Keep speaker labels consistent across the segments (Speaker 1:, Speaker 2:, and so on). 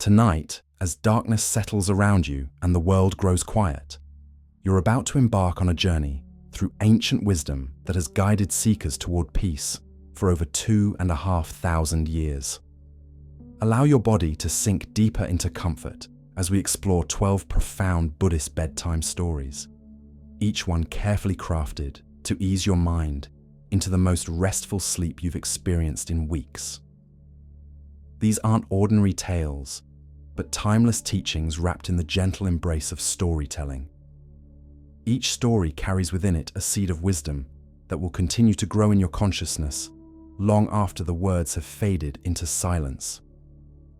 Speaker 1: Tonight, as darkness settles around you and the world grows quiet, you're about to embark on a journey through ancient wisdom that has guided seekers toward peace for over 2,500 years. Allow your body to sink deeper into comfort as we explore 12 profound Buddhist bedtime stories, each one carefully crafted to ease your mind into the most restful sleep you've experienced in weeks. These aren't ordinary tales, but timeless teachings wrapped in the gentle embrace of storytelling. Each story carries within it a seed of wisdom that will continue to grow in your consciousness long after the words have faded into silence.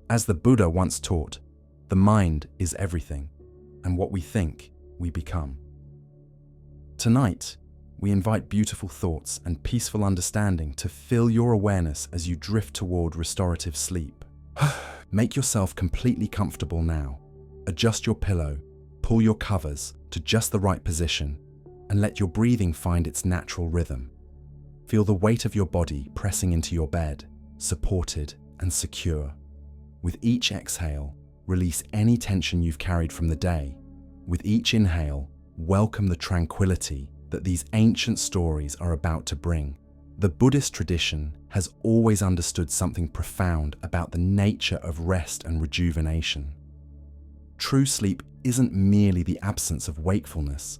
Speaker 1: As the Buddha once taught, the mind is everything, and what we think, we become. Tonight, we invite beautiful thoughts and peaceful understanding to fill your awareness as you drift toward restorative sleep. Make yourself completely comfortable now. Adjust your pillow, pull your covers to just the right position, and let your breathing find its natural rhythm. Feel the weight of your body pressing into your bed, supported and secure. With each exhale, release any tension you've carried from the day. With each inhale, welcome the tranquility that these ancient stories are about to bring. The Buddhist tradition has always understood something profound about the nature of rest and rejuvenation. True sleep isn't merely the absence of wakefulness,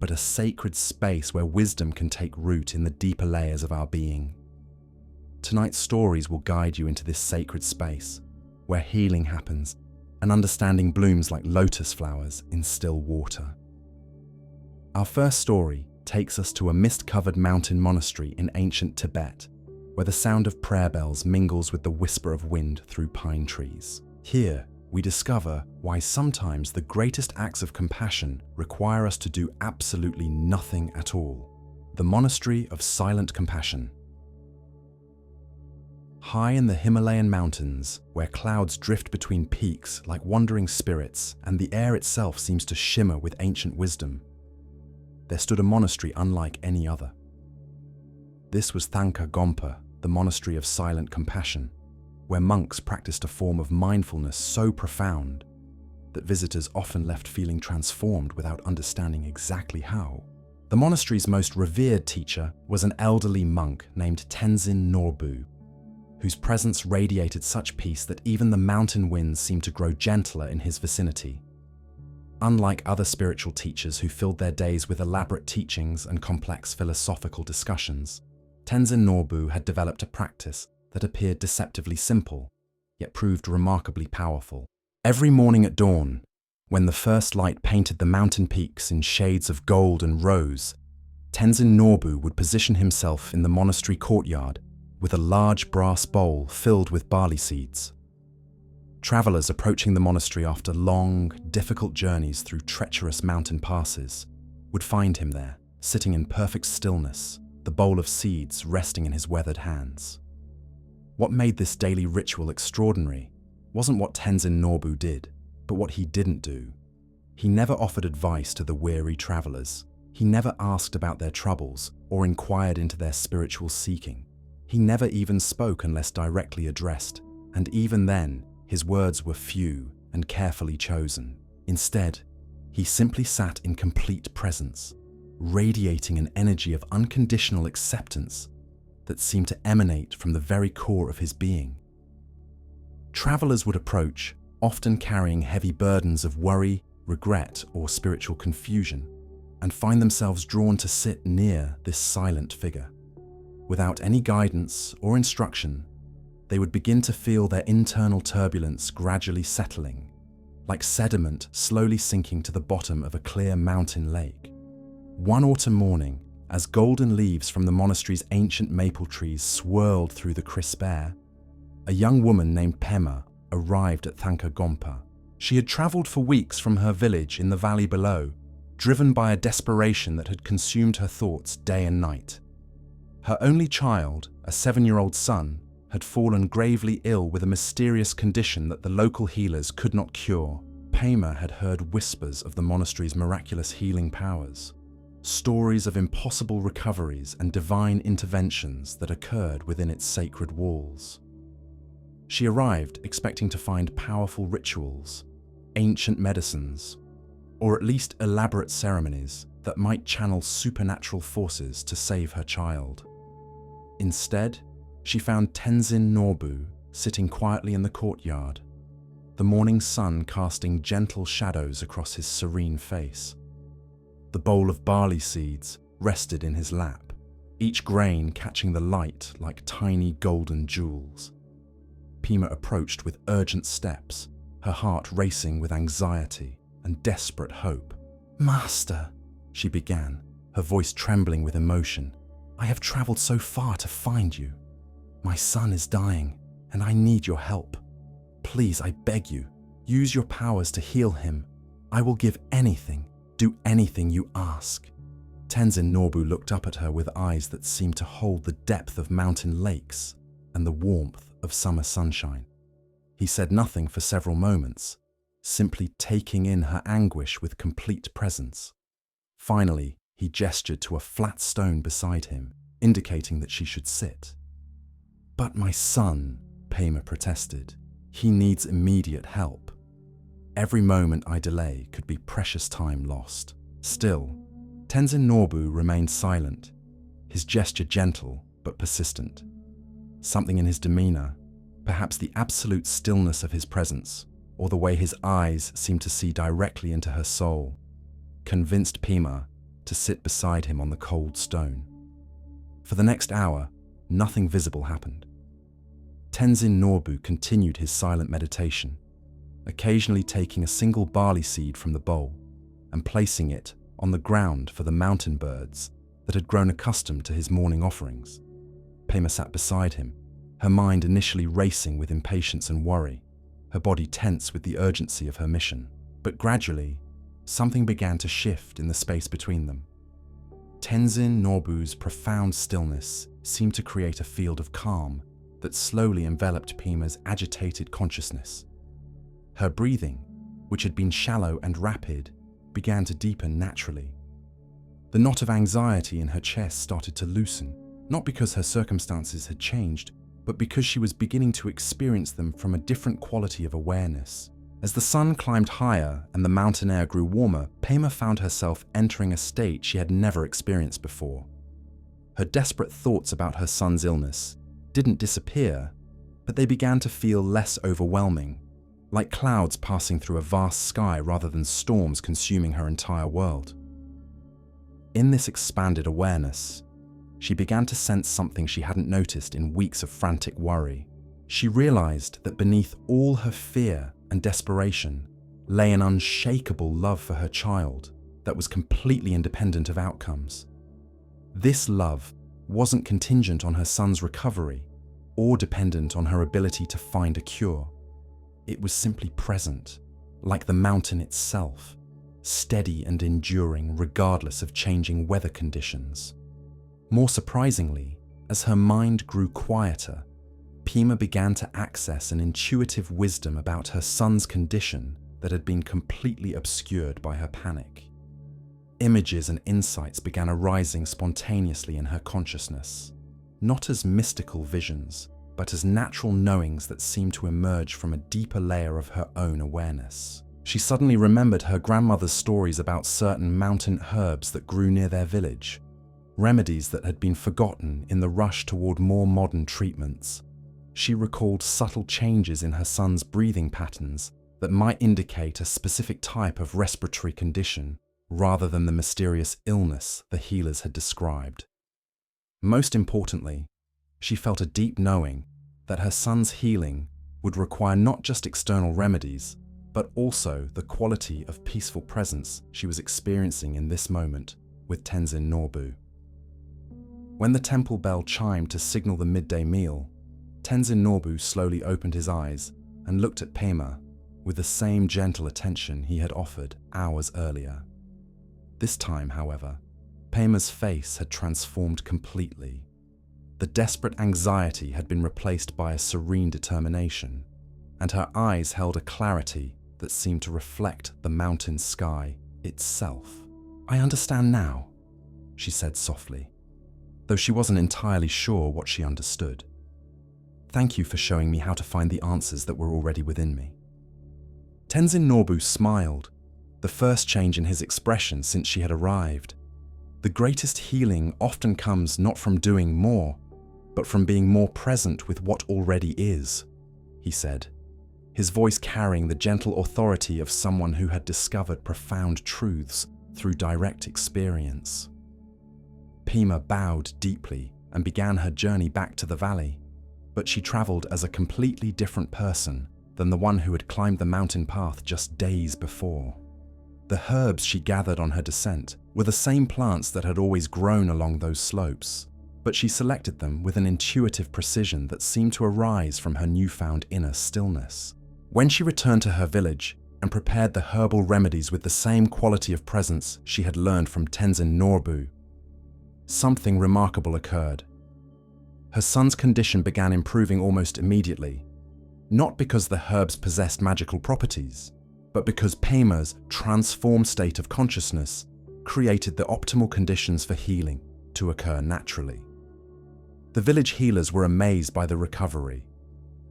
Speaker 1: but a sacred space where wisdom can take root in the deeper layers of our being. Tonight's stories will guide you into this sacred space, where healing happens and understanding blooms like lotus flowers in still water. Our first story takes us to a mist-covered mountain monastery in ancient Tibet, where the sound of prayer bells mingles with the whisper of wind through pine trees. Here, we discover why sometimes the greatest acts of compassion require us to do absolutely nothing at all. The Monastery of Silent Compassion. High in the Himalayan mountains, where clouds drift between peaks like wandering spirits and the air itself seems to shimmer with ancient wisdom, there stood a monastery unlike any other. This was Thangka Gompa, the Monastery of Silent Compassion, where monks practiced a form of mindfulness so profound that visitors often left feeling transformed without understanding exactly how. The monastery's most revered teacher was an elderly monk named Tenzin Norbu, whose presence radiated such peace that even the mountain winds seemed to grow gentler in his vicinity. Unlike other spiritual teachers who filled their days with elaborate teachings and complex philosophical discussions, Tenzin Norbu had developed a practice that appeared deceptively simple, yet proved remarkably powerful. Every morning at dawn, when the first light painted the mountain peaks in shades of gold and rose, Tenzin Norbu would position himself in the monastery courtyard with a large brass bowl filled with barley seeds. Travelers approaching the monastery after long, difficult journeys through treacherous mountain passes would find him there, sitting in perfect stillness, the bowl of seeds resting in his weathered hands. What made this daily ritual extraordinary wasn't what Tenzin Norbu did, but what he didn't do. He never offered advice to the weary travelers. He never asked about their troubles or inquired into their spiritual seeking. He never even spoke unless directly addressed, and even then, his words were few and carefully chosen. Instead, he simply sat in complete presence, radiating an energy of unconditional acceptance that seemed to emanate from the very core of his being. Travelers would approach, often carrying heavy burdens of worry, regret, or spiritual confusion, and find themselves drawn to sit near this silent figure. Without any guidance or instruction, they would begin to feel their internal turbulence gradually settling, like sediment slowly sinking to the bottom of a clear mountain lake. One autumn morning, as golden leaves from the monastery's ancient maple trees swirled through the crisp air, a young woman named Pema arrived at Thangka Gompa. She had traveled for weeks from her village in the valley below, driven by a desperation that had consumed her thoughts day and night. Her only child, a 7-year-old son, had fallen gravely ill with a mysterious condition that the local healers could not cure. Pema had heard whispers of the monastery's miraculous healing powers, stories of impossible recoveries and divine interventions that occurred within its sacred walls. She arrived expecting to find powerful rituals, ancient medicines, or at least elaborate ceremonies that might channel supernatural forces to save her child. Instead, she found Tenzin Norbu sitting quietly in the courtyard, the morning sun casting gentle shadows across his serene face. The bowl of barley seeds rested in his lap, each grain catching the light like tiny golden jewels. Pema approached with urgent steps, her heart racing with anxiety and desperate hope. "Master," she began, her voice trembling with emotion, "I have traveled so far to find you. My son is dying, and I need your help. Please, I beg you, use your powers to heal him. I will give anything, do anything you ask." Tenzin Norbu looked up at her with eyes that seemed to hold the depth of mountain lakes and the warmth of summer sunshine. He said nothing for several moments, simply taking in her anguish with complete presence. Finally, he gestured to a flat stone beside him, indicating that she should sit. "But my son," Pema protested, "he needs immediate help. Every moment I delay could be precious time lost." Still, Tenzin Norbu remained silent, his gesture gentle but persistent. Something in his demeanor, perhaps the absolute stillness of his presence, or the way his eyes seemed to see directly into her soul, convinced Pema to sit beside him on the cold stone. For the next hour, nothing visible happened. Tenzin Norbu continued his silent meditation, occasionally taking a single barley seed from the bowl and placing it on the ground for the mountain birds that had grown accustomed to his morning offerings. Pema sat beside him, her mind initially racing with impatience and worry, her body tense with the urgency of her mission. But gradually, something began to shift in the space between them. Tenzin Norbu's profound stillness seemed to create a field of calm that slowly enveloped Pema's agitated consciousness. Her breathing, which had been shallow and rapid, began to deepen naturally. The knot of anxiety in her chest started to loosen, not because her circumstances had changed, but because she was beginning to experience them from a different quality of awareness. As the sun climbed higher and the mountain air grew warmer, Pema found herself entering a state she had never experienced before. Her desperate thoughts about her son's illness didn't disappear, but they began to feel less overwhelming, like clouds passing through a vast sky rather than storms consuming her entire world. In this expanded awareness, she began to sense something she hadn't noticed in weeks of frantic worry. She realized that beneath all her fear and desperation lay an unshakable love for her child that was completely independent of outcomes. This love wasn't contingent on her son's recovery or dependent on her ability to find a cure. It was simply present, like the mountain itself, steady and enduring regardless of changing weather conditions. More surprisingly, as her mind grew quieter, Pema began to access an intuitive wisdom about her son's condition that had been completely obscured by her panic. Images and insights began arising spontaneously in her consciousness, not as mystical visions, but as natural knowings that seemed to emerge from a deeper layer of her own awareness. She suddenly remembered her grandmother's stories about certain mountain herbs that grew near their village, remedies that had been forgotten in the rush toward more modern treatments. She recalled subtle changes in her son's breathing patterns that might indicate a specific type of respiratory condition rather than the mysterious illness the healers had described. Most importantly, she felt a deep knowing that her son's healing would require not just external remedies, but also the quality of peaceful presence she was experiencing in this moment with Tenzin Norbu. When the temple bell chimed to signal the midday meal, Tenzin Norbu slowly opened his eyes and looked at Pema with the same gentle attention he had offered hours earlier. This time, however, Pema's face had transformed completely. The desperate anxiety had been replaced by a serene determination, and her eyes held a clarity that seemed to reflect the mountain sky itself. "I understand now," she said softly, though she wasn't entirely sure what she understood. Thank you for showing me how to find the answers that were already within me." Tenzin Norbu smiled, the first change in his expression since she had arrived. The greatest healing often comes not from doing more, but from being more present with what already is, he said, his voice carrying the gentle authority of someone who had discovered profound truths through direct experience. Pema bowed deeply and began her journey back to the valley, but she traveled as a completely different person than the one who had climbed the mountain path just days before. The herbs she gathered on her descent were the same plants that had always grown along those slopes, but she selected them with an intuitive precision that seemed to arise from her newfound inner stillness. When she returned to her village and prepared the herbal remedies with the same quality of presence she had learned from Tenzin Norbu, something remarkable occurred. Her son's condition began improving almost immediately, not because the herbs possessed magical properties, but because Pema's transformed state of consciousness created the optimal conditions for healing to occur naturally. The village healers were amazed by the recovery,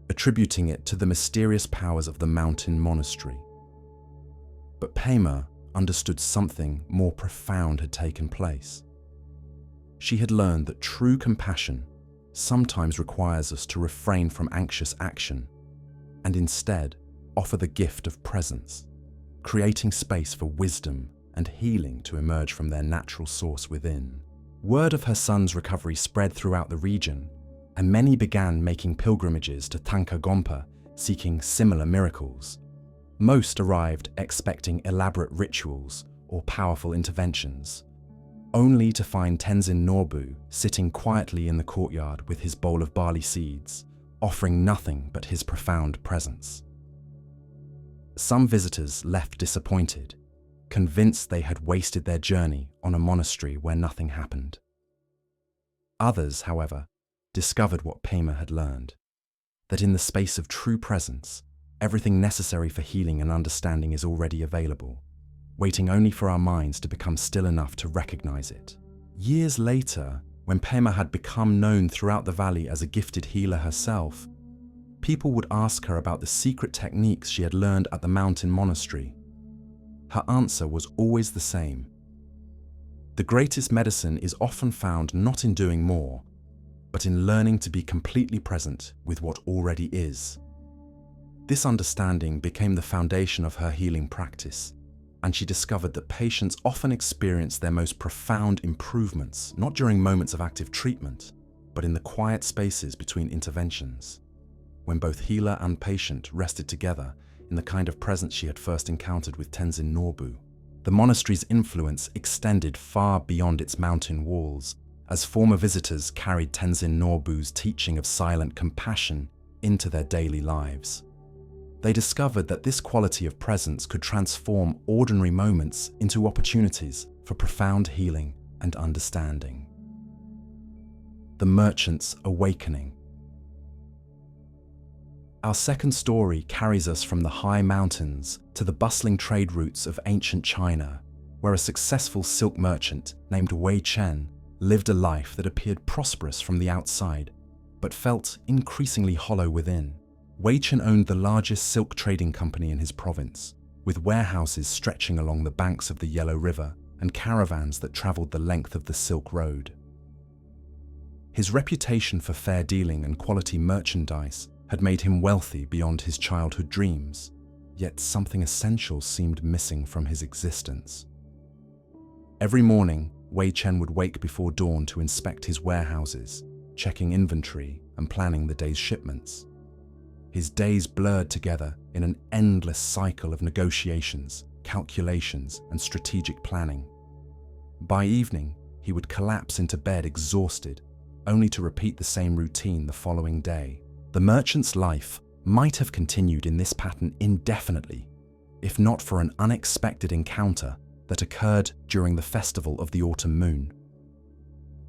Speaker 1: attributing it to the mysterious powers of the mountain monastery. But Pema understood something more profound had taken place. She had learned that true compassion sometimes requires us to refrain from anxious action and instead offer the gift of presence, creating space for wisdom and healing to emerge from their natural source within. Word of her son's recovery spread throughout the region, and many began making pilgrimages to Tankagompa seeking similar miracles. Most arrived expecting elaborate rituals or powerful interventions, only to find Tenzin Norbu sitting quietly in the courtyard with his bowl of barley seeds, offering nothing but his profound presence. Some visitors left disappointed, convinced they had wasted their journey on a monastery where nothing happened. Others, however, discovered what Pema had learned, that in the space of true presence, everything necessary for healing and understanding is already available, waiting only for our minds to become still enough to recognize it. Years later, when Pema had become known throughout the valley as a gifted healer herself, people would ask her about the secret techniques she had learned at the mountain monastery. Her answer was always the same. The greatest medicine is often found not in doing more, but in learning to be completely present with what already is. This understanding became the foundation of her healing practice, and she discovered that patients often experience their most profound improvements not during moments of active treatment, but in the quiet spaces between interventions, when both healer and patient rested together in the kind of presence she had first encountered with Tenzin Norbu. The monastery's influence extended far beyond its mountain walls, as former visitors carried Tenzin Norbu's teaching of silent compassion into their daily lives. They discovered that this quality of presence could transform ordinary moments into opportunities for profound healing and understanding. The Merchant's Awakening. Our second story carries us from the high mountains to the bustling trade routes of ancient China, where a successful silk merchant named Wei Chen lived a life that appeared prosperous from the outside, but felt increasingly hollow within. Wei Chen owned the largest silk trading company in his province, with warehouses stretching along the banks of the Yellow River and caravans that traveled the length of the Silk Road. His reputation for fair dealing and quality merchandise had made him wealthy beyond his childhood dreams, yet something essential seemed missing from his existence. Every morning, Wei Chen would wake before dawn to inspect his warehouses, checking inventory and planning the day's shipments. His days blurred together in an endless cycle of negotiations, calculations, and strategic planning. By evening, he would collapse into bed exhausted, only to repeat the same routine the following day. The merchant's life might have continued in this pattern indefinitely, if not for an unexpected encounter that occurred during the festival of the autumn moon.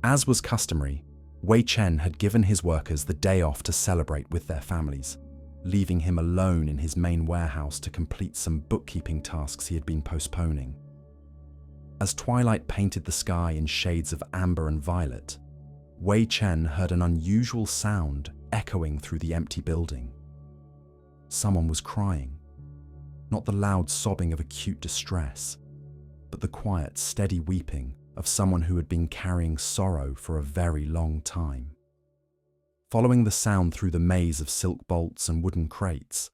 Speaker 1: As was customary, Wei Chen had given his workers the day off to celebrate with their families, leaving him alone in his main warehouse to complete some bookkeeping tasks he had been postponing. As twilight painted the sky in shades of amber and violet, Wei Chen heard an unusual sound echoing through the empty building. Someone was crying, not the loud sobbing of acute distress, but the quiet, steady weeping of someone who had been carrying sorrow for a very long time. Following the sound through the maze of silk bolts and wooden crates,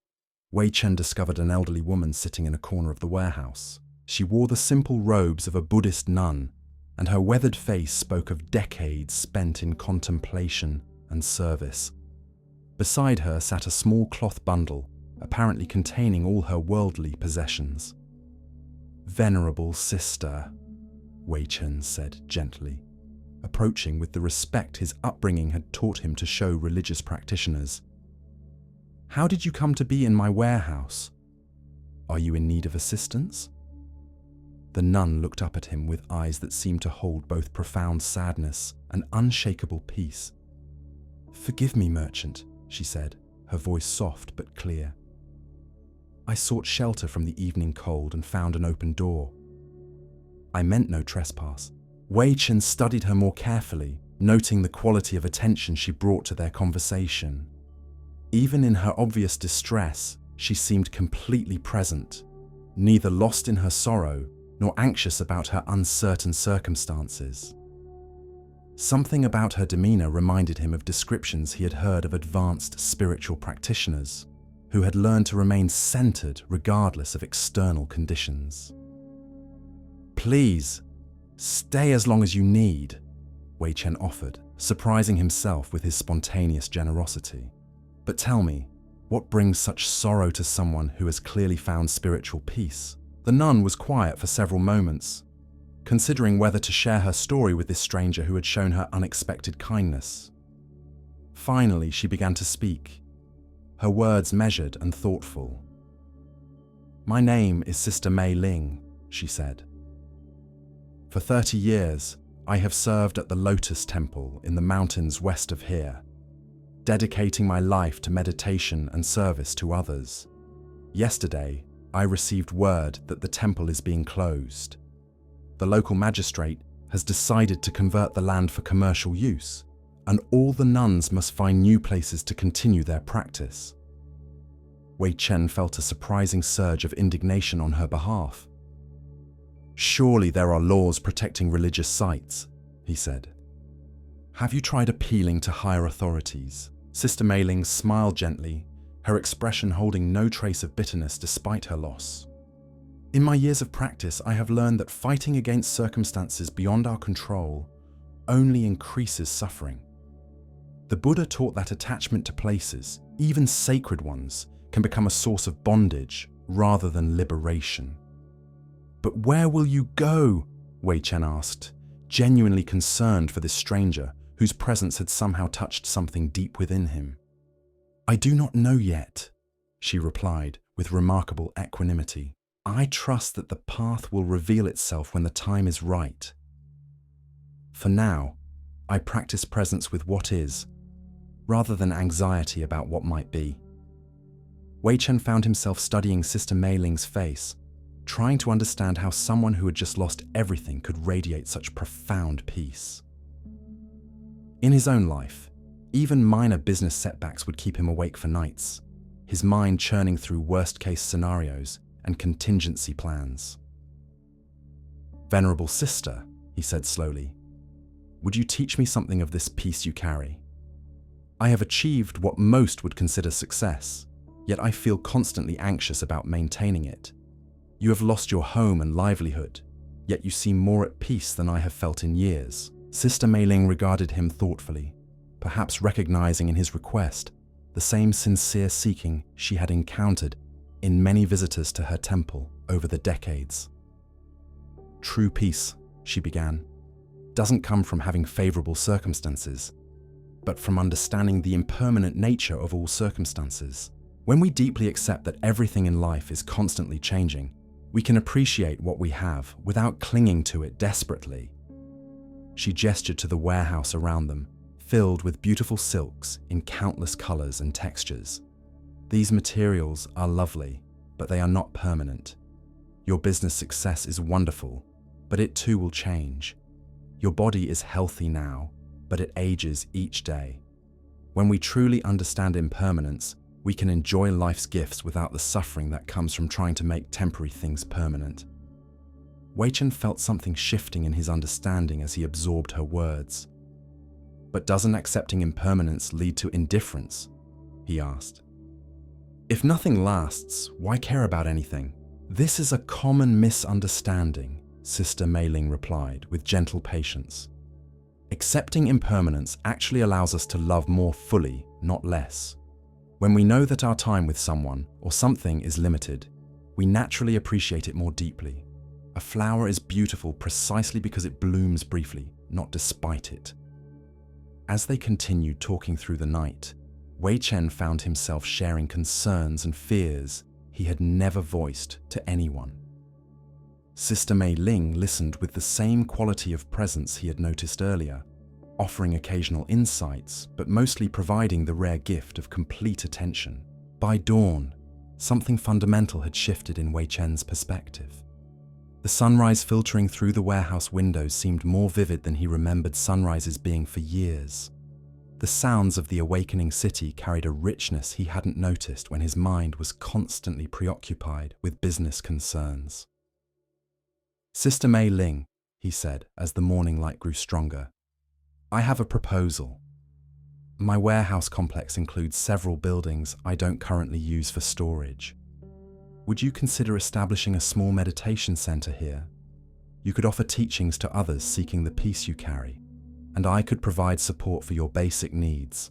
Speaker 1: Wei Chen discovered an elderly woman sitting in a corner of the warehouse. She wore the simple robes of a Buddhist nun, and her weathered face spoke of decades spent in contemplation and service. Beside her sat a small cloth bundle, apparently containing all her worldly possessions. "Venerable sister," Wei Chen said gently, approaching with the respect his upbringing had taught him to show religious practitioners. "How did you come to be in my warehouse? Are you in need of assistance?" The nun looked up at him with eyes that seemed to hold both profound sadness and unshakable peace. "Forgive me, merchant," she said, her voice soft but clear. "I sought shelter from the evening cold and found an open door. I meant no trespass." Wei Chen studied her more carefully, noting the quality of attention she brought to their conversation. Even in her obvious distress, she seemed completely present, neither lost in her sorrow nor anxious about her uncertain circumstances. Something about her demeanor reminded him of descriptions he had heard of advanced spiritual practitioners who had learned to remain centered regardless of external conditions. "Please, stay as long as you need," Wei Chen offered, surprising himself with his spontaneous generosity. "But tell me, what brings such sorrow to someone who has clearly found spiritual peace?" The nun was quiet for several moments, considering whether to share her story with this stranger who had shown her unexpected kindness. Finally, she began to speak, her words measured and thoughtful. "My name is Sister Mei Ling," she said. "For 30 years, I have served at the Lotus Temple in the mountains west of here, dedicating my life to meditation and service to others. Yesterday, I received word that the temple is being closed. The local magistrate has decided to convert the land for commercial use, and all the nuns must find new places to continue their practice." Wei Chen felt a surprising surge of indignation on her behalf. "Surely there are laws protecting religious sites," he said. "Have you tried appealing to higher authorities?" Sister Mei Ling smiled gently, her expression holding no trace of bitterness despite her loss. "In my years of practice, I have learned that fighting against circumstances beyond our control only increases suffering. The Buddha taught that attachment to places, even sacred ones, can become a source of bondage rather than liberation." "But where will you go?" Wei Chen asked, genuinely concerned for this stranger whose presence had somehow touched something deep within him. "I do not know yet," she replied with remarkable equanimity. "I trust that the path will reveal itself when the time is right. For now, I practice presence with what is, rather than anxiety about what might be." Wei Chen found himself studying Sister Mei Ling's face, trying to understand how someone who had just lost everything could radiate such profound peace. In his own life, even minor business setbacks would keep him awake for nights, his mind churning through worst-case scenarios and contingency plans. "Venerable sister," he said slowly, "would you teach me something of this peace you carry? I have achieved what most would consider success, yet I feel constantly anxious about maintaining it. You have lost your home and livelihood, yet you seem more at peace than I have felt in years." Sister Mei Ling regarded him thoughtfully, perhaps recognizing in his request the same sincere seeking she had encountered in many visitors to her temple over the decades. "True peace," she began, "doesn't come from having favorable circumstances, but from understanding the impermanent nature of all circumstances. When we deeply accept that everything in life is constantly changing, we can appreciate what we have without clinging to it desperately." She gestured to the warehouse around them, filled with beautiful silks in countless colors and textures. "These materials are lovely, but they are not permanent. Your business success is wonderful, but it too will change. Your body is healthy now, but it ages each day. When we truly understand impermanence, we can enjoy life's gifts without the suffering that comes from trying to make temporary things permanent. Wei Chen felt something shifting in his understanding as he absorbed her words. But doesn't accepting impermanence lead to indifference? He asked. If nothing lasts, why care about anything? This is a common misunderstanding, Sister Mei Ling replied with gentle patience. Accepting impermanence actually allows us to love more fully, not less. When we know that our time with someone or something is limited, we naturally appreciate it more deeply. A flower is beautiful precisely because it blooms briefly, not despite it. As they continued talking through the night, Wei Chen found himself sharing concerns and fears he had never voiced to anyone. Sister Mei Ling listened with the same quality of presence he had noticed earlier, offering occasional insights, but mostly providing the rare gift of complete attention. By dawn, something fundamental had shifted in Wei Chen's perspective. The sunrise filtering through the warehouse windows seemed more vivid than he remembered sunrises being for years. The sounds of the awakening city carried a richness he hadn't noticed when his mind was constantly preoccupied with business concerns. Sister Mei Ling, he said as the morning light grew stronger, I have a proposal. My warehouse complex includes several buildings I don't currently use for storage. Would you consider establishing a small meditation center here? You could offer teachings to others seeking the peace you carry, and I could provide support for your basic needs.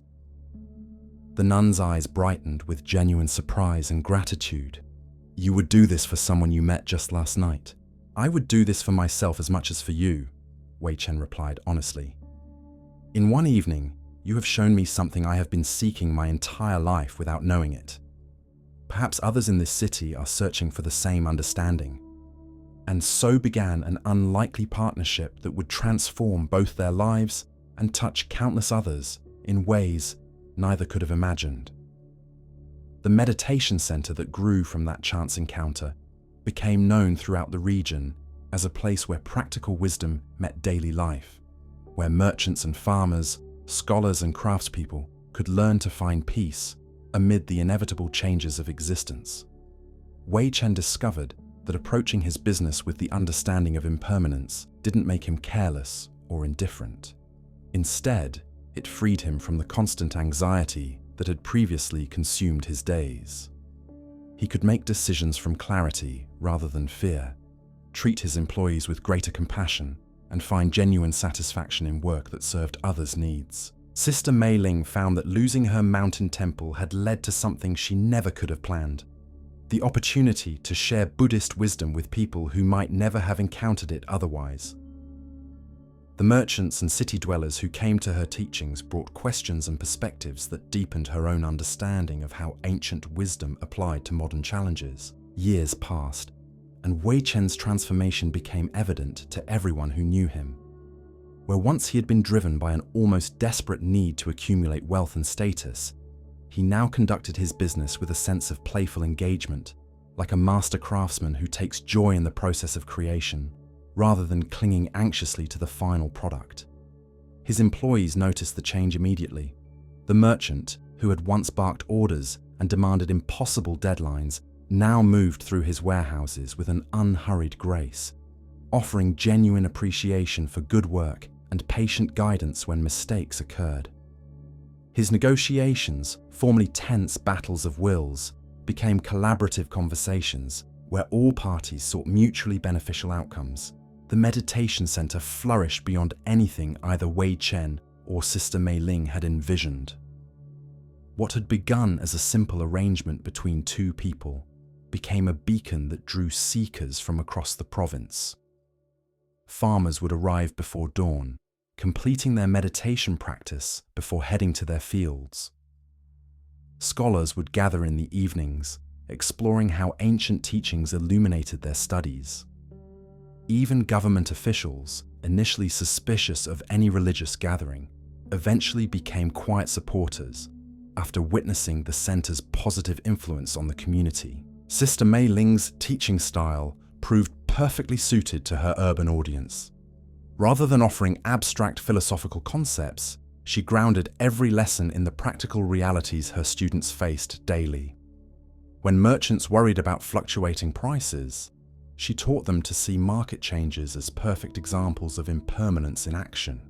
Speaker 1: The nun's eyes brightened with genuine surprise and gratitude. You would do this for someone you met just last night? I would do this for myself as much as for you, Wei Chen replied honestly. In one evening, you have shown me something I have been seeking my entire life without knowing it. Perhaps others in this city are searching for the same understanding. And so began an unlikely partnership that would transform both their lives and touch countless others in ways neither could have imagined. The meditation center that grew from that chance encounter became known throughout the region as a place where practical wisdom met daily life, where merchants and farmers, scholars and craftspeople could learn to find peace amid the inevitable changes of existence. Wei Chen discovered that approaching his business with the understanding of impermanence didn't make him careless or indifferent. Instead, it freed him from the constant anxiety that had previously consumed his days. He could make decisions from clarity rather than fear, treat his employees with greater compassion, and find genuine satisfaction in work that served others' needs. Sister Mei Ling found that losing her mountain temple had led to something she never could have planned: the opportunity to share Buddhist wisdom with people who might never have encountered it otherwise. The merchants and city dwellers who came to her teachings brought questions and perspectives that deepened her own understanding of how ancient wisdom applied to modern challenges. Years passed, and Wei Chen's transformation became evident to everyone who knew him. Where once he had been driven by an almost desperate need to accumulate wealth and status, he now conducted his business with a sense of playful engagement, like a master craftsman who takes joy in the process of creation, rather than clinging anxiously to the final product. His employees noticed the change immediately. The merchant, who had once barked orders and demanded impossible deadlines, now moved through his warehouses with an unhurried grace, offering genuine appreciation for good work and patient guidance when mistakes occurred. His negotiations, formerly tense battles of wills, became collaborative conversations where all parties sought mutually beneficial outcomes. The meditation center flourished beyond anything either Wei Chen or Sister Mei Ling had envisioned. What had begun as a simple arrangement between two people became a beacon that drew seekers from across the province. Farmers would arrive before dawn, completing their meditation practice before heading to their fields. Scholars would gather in the evenings, exploring how ancient teachings illuminated their studies. Even government officials, initially suspicious of any religious gathering, eventually became quiet supporters after witnessing the center's positive influence on the community. Sister Mei Ling's teaching style proved perfectly suited to her urban audience. Rather than offering abstract philosophical concepts, she grounded every lesson in the practical realities her students faced daily. When merchants worried about fluctuating prices, she taught them to see market changes as perfect examples of impermanence in action.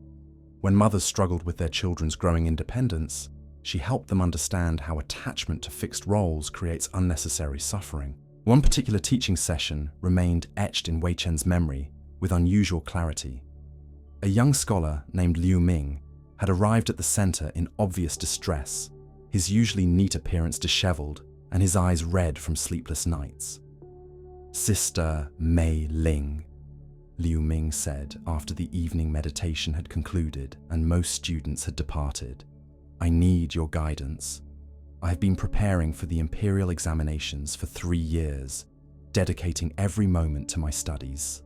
Speaker 1: When mothers struggled with their children's growing independence, she helped them understand how attachment to fixed roles creates unnecessary suffering. One particular teaching session remained etched in Wei Chen's memory with unusual clarity. A young scholar named Liu Ming had arrived at the center in obvious distress, his usually neat appearance disheveled and his eyes red from sleepless nights. "Sister Mei Ling," Liu Ming said after the evening meditation had concluded and most students had departed, "I need your guidance. I have been preparing for the imperial examinations for 3 years, dedicating every moment to my studies.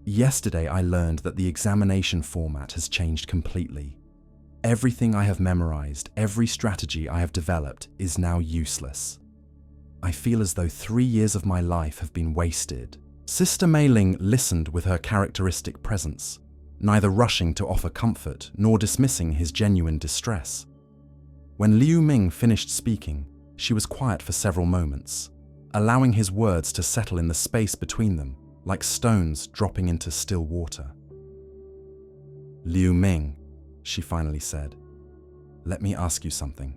Speaker 1: Yesterday I learned that the examination format has changed completely. Everything I have memorized, every strategy I have developed is now useless. I feel as though 3 years of my life have been wasted." Sister Mei Ling listened with her characteristic presence, neither rushing to offer comfort nor dismissing his genuine distress. When Liu Ming finished speaking, she was quiet for several moments, allowing his words to settle in the space between them, like stones dropping into still water. "Liu Ming," she finally said, "let me ask you something.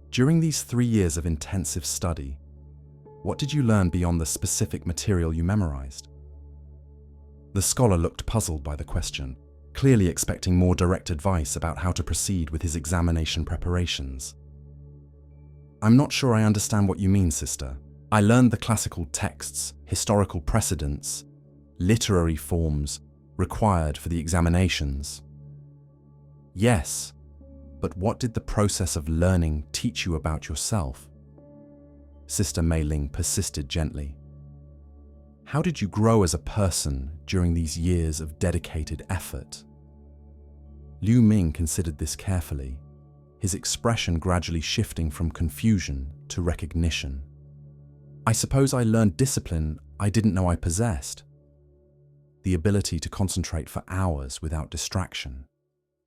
Speaker 1: During these 3 years of intensive study, what did you learn beyond the specific material you memorized?" The scholar looked puzzled by the question, clearly expecting more direct advice about how to proceed with his examination preparations. "I'm not sure I understand what you mean, sister. I learned the classical texts, historical precedents, literary forms required for the examinations." "Yes, but what did the process of learning teach you about yourself?" Sister Mei Ling persisted gently. "How did you grow as a person during these years of dedicated effort?" Liu Ming considered this carefully, his expression gradually shifting from confusion to recognition. "I suppose I learned discipline I didn't know I possessed. The ability to concentrate for hours without distraction,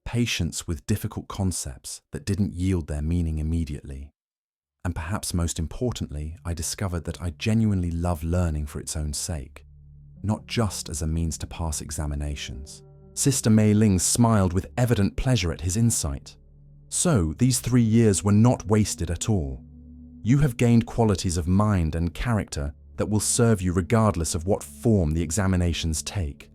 Speaker 1: patience with difficult concepts that didn't yield their meaning immediately. And perhaps most importantly, I discovered that I genuinely love learning for its own sake, not just as a means to pass examinations." Sister Mei Ling smiled with evident pleasure at his insight. "So, these 3 years were not wasted at all. You have gained qualities of mind and character that will serve you regardless of what form the examinations take.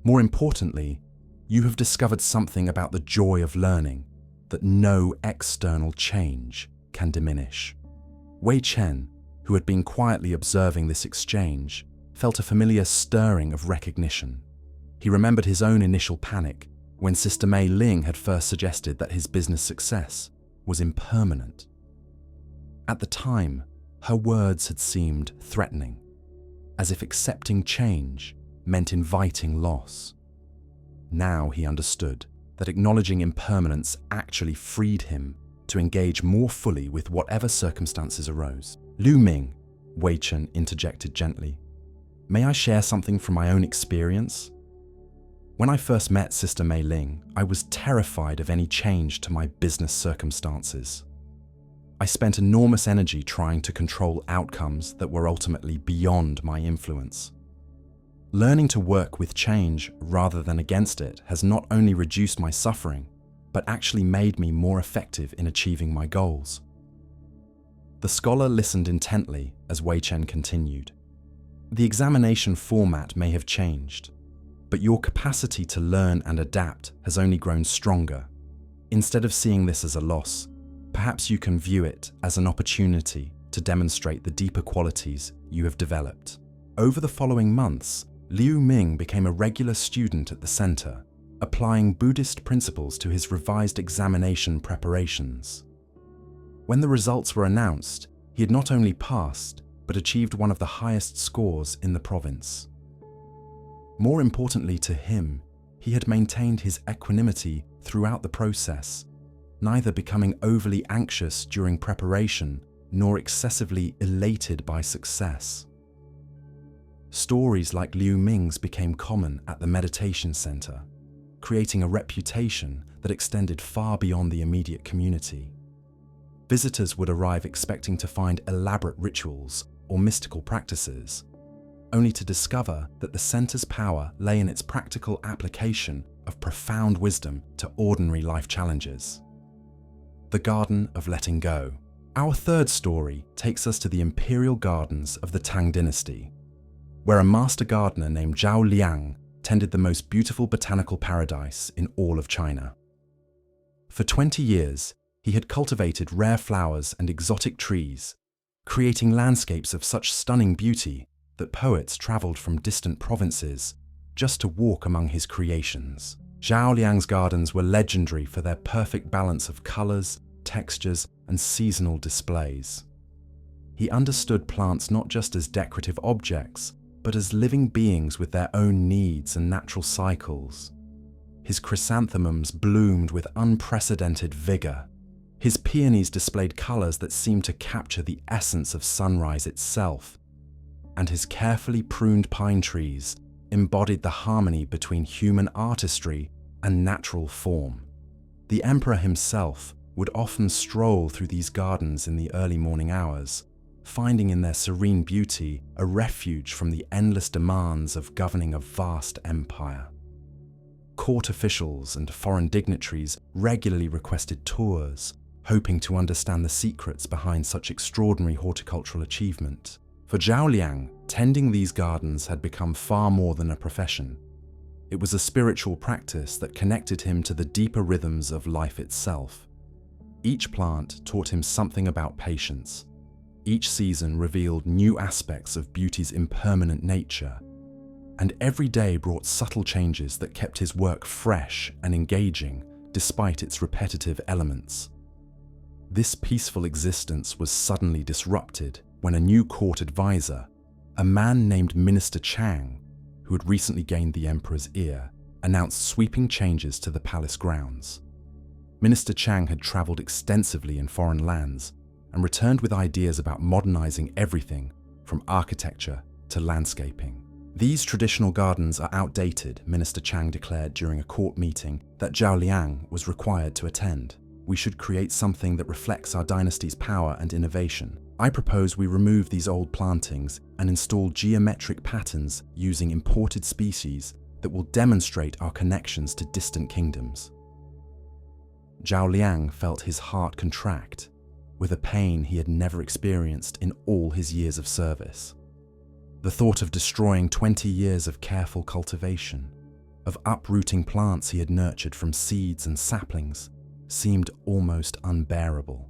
Speaker 1: More importantly, you have discovered something about the joy of learning that no external change can diminish." Wei Chen, who had been quietly observing this exchange, felt a familiar stirring of recognition. He remembered his own initial panic when Sister Mei Ling had first suggested that his business success was impermanent. At the time, her words had seemed threatening, as if accepting change meant inviting loss. Now he understood that acknowledging impermanence actually freed him to engage more fully with whatever circumstances arose. "Liu Ming," Wei Chen interjected gently, "may I share something from my own experience? When I first met Sister Mei Ling, I was terrified of any change to my business circumstances. I spent enormous energy trying to control outcomes that were ultimately beyond my influence. Learning to work with change rather than against it has not only reduced my suffering, but actually made me more effective in achieving my goals." The scholar listened intently as Wei Chen continued. "The examination format may have changed, but your capacity to learn and adapt has only grown stronger. Instead of seeing this as a loss, perhaps you can view it as an opportunity to demonstrate the deeper qualities you have developed." Over the following months, Liu Ming became a regular student at the center, applying Buddhist principles to his revised examination preparations. When the results were announced, he had not only passed, but achieved one of the highest scores in the province. More importantly to him, he had maintained his equanimity throughout the process, neither becoming overly anxious during preparation nor excessively elated by success. Stories like Liu Ming's became common at the meditation center, creating a reputation that extended far beyond the immediate community. Visitors would arrive expecting to find elaborate rituals or mystical practices, only to discover that the center's power lay in its practical application of profound wisdom to ordinary life challenges. The Garden of Letting Go. Our third story takes us to the imperial gardens of the Tang dynasty, where a master gardener named Zhao Liang tended the most beautiful botanical paradise in all of China. For 20 years, he had cultivated rare flowers and exotic trees, creating landscapes of such stunning beauty that poets traveled from distant provinces just to walk among his creations. Zhao Liang's gardens were legendary for their perfect balance of colors, textures, and seasonal displays. He understood plants not just as decorative objects, but as living beings with their own needs and natural cycles. His chrysanthemums bloomed with unprecedented vigor. His peonies displayed colors that seemed to capture the essence of sunrise itself, and his carefully pruned pine trees embodied the harmony between human artistry and natural form. The emperor himself would often stroll through these gardens in the early morning hours, finding in their serene beauty a refuge from the endless demands of governing a vast empire. Court officials and foreign dignitaries regularly requested tours, hoping to understand the secrets behind such extraordinary horticultural achievement. For Zhao Liang, tending these gardens had become far more than a profession. It was a spiritual practice that connected him to the deeper rhythms of life itself. Each plant taught him something about patience. Each season revealed new aspects of beauty's impermanent nature, and every day brought subtle changes that kept his work fresh and engaging despite its repetitive elements. This peaceful existence was suddenly disrupted when a new court advisor, a man named Minister Chang, who had recently gained the emperor's ear, announced sweeping changes to the palace grounds. Minister Chang had traveled extensively in foreign lands and returned with ideas about modernizing everything from architecture to landscaping. These traditional gardens are outdated, Minister Chang declared during a court meeting that Zhao Liang was required to attend. We should create something that reflects our dynasty's power and innovation. I propose we remove these old plantings and install geometric patterns using imported species that will demonstrate our connections to distant kingdoms. Zhao Liang felt his heart contract with a pain he had never experienced in all his years of service. The thought of destroying 20 years of careful cultivation, of uprooting plants he had nurtured from seeds and saplings, seemed almost unbearable.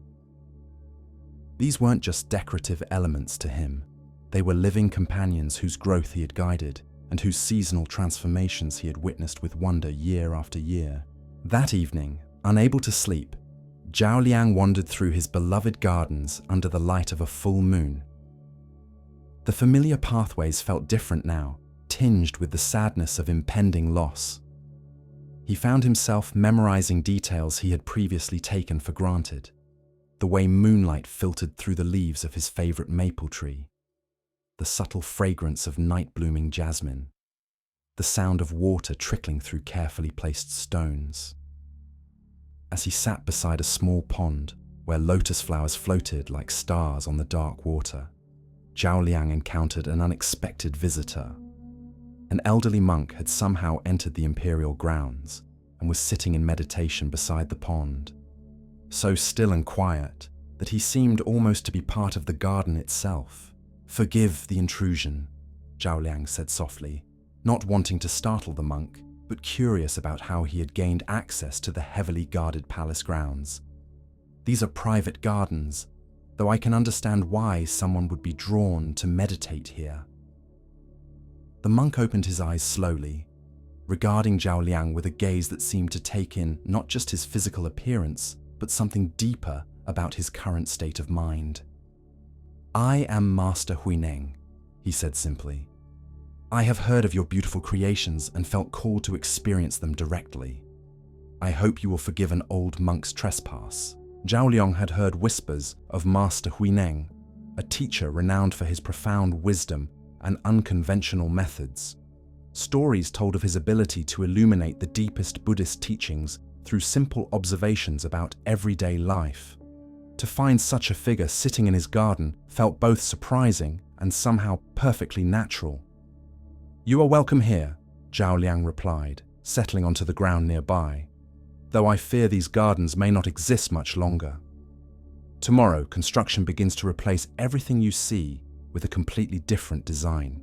Speaker 1: These weren't just decorative elements to him. They were living companions whose growth he had guided and whose seasonal transformations he had witnessed with wonder year after year. That evening, unable to sleep, Zhao Liang wandered through his beloved gardens under the light of a full moon. The familiar pathways felt different now, tinged with the sadness of impending loss. He found himself memorizing details he had previously taken for granted. The way moonlight filtered through the leaves of his favorite maple tree, the subtle fragrance of night-blooming jasmine, the sound of water trickling through carefully placed stones. As he sat beside a small pond where lotus flowers floated like stars on the dark water, Zhao Liang encountered an unexpected visitor. An elderly monk had somehow entered the imperial grounds and was sitting in meditation beside the pond, so still and quiet that he seemed almost to be part of the garden itself. "Forgive the intrusion," Zhao Liang said softly, not wanting to startle the monk, but curious about how he had gained access to the heavily guarded palace grounds. "These are private gardens, though I can understand why someone would be drawn to meditate here." The monk opened his eyes slowly, regarding Zhao Liang with a gaze that seemed to take in not just his physical appearance, but something deeper about his current state of mind. "I am Master Huineng," he said simply. "I have heard of your beautiful creations and felt called to experience them directly. I hope you will forgive an old monk's trespass." Zhao Liang had heard whispers of Master Huineng, a teacher renowned for his profound wisdom and unconventional methods. Stories told of his ability to illuminate the deepest Buddhist teachings through simple observations about everyday life. To find such a figure sitting in his garden felt both surprising and somehow perfectly natural. "You are welcome here," Zhao Liang replied, settling onto the ground nearby, "though I fear these gardens may not exist much longer. Tomorrow, construction begins to replace everything you see with a completely different design."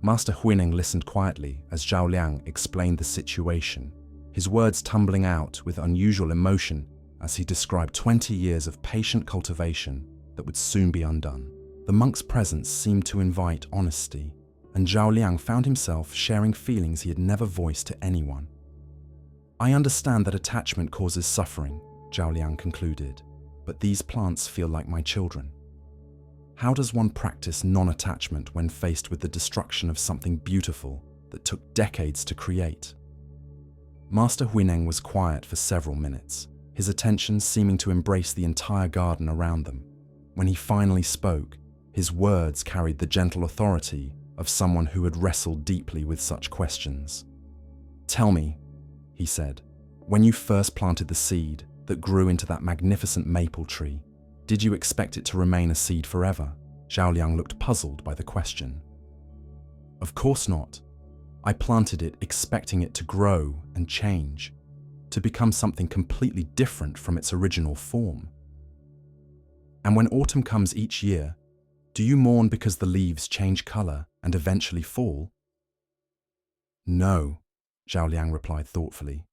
Speaker 1: Master Huineng listened quietly as Zhao Liang explained the situation, his words tumbling out with unusual emotion as he described 20 years of patient cultivation that would soon be undone. The monk's presence seemed to invite honesty, and Zhao Liang found himself sharing feelings he had never voiced to anyone. "I understand that attachment causes suffering," Zhao Liang concluded, "but these plants feel like my children. How does one practice non-attachment when faced with the destruction of something beautiful that took decades to create?" Master Huineng was quiet for several minutes, his attention seeming to embrace the entire garden around them. When he finally spoke, his words carried the gentle authority of someone who had wrestled deeply with such questions. "Tell me," he said, "when you first planted the seed that grew into that magnificent maple tree, did you expect it to remain a seed forever?" Zhao Liang looked puzzled by the question. "Of course not. I planted it expecting it to grow and change, to become something completely different from its original form. And when autumn comes each year, do you mourn because the leaves change color and eventually fall?" "No," Zhao Liang replied thoughtfully.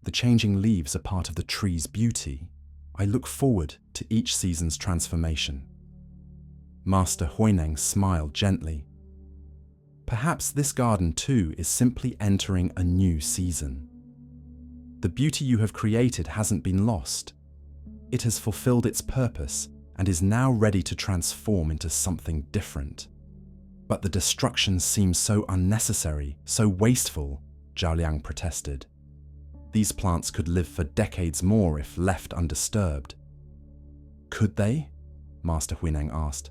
Speaker 1: "The changing leaves are part of the tree's beauty. I look forward to each season's transformation." Master Huineng smiled gently. "Perhaps this garden too is simply entering a new season. The beauty you have created hasn't been lost. It has fulfilled its purpose and is now ready to transform into something different. But the destruction seems so unnecessary, so wasteful," Zhao Liang protested. "These plants could live for decades more if left undisturbed." "Could they?" Master Huineng asked.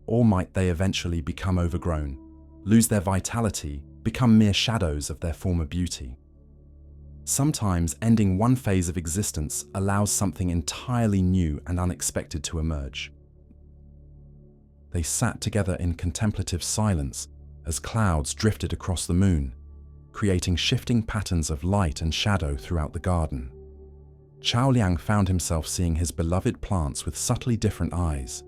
Speaker 1: "Or might they eventually become overgrown, lose their vitality, become mere shadows of their former beauty? Sometimes ending one phase of existence allows something entirely new and unexpected to emerge." They sat together in contemplative silence as clouds drifted across the moon, creating shifting patterns of light and shadow throughout the garden. Zhao Liang found himself seeing his beloved plants with subtly different eyes,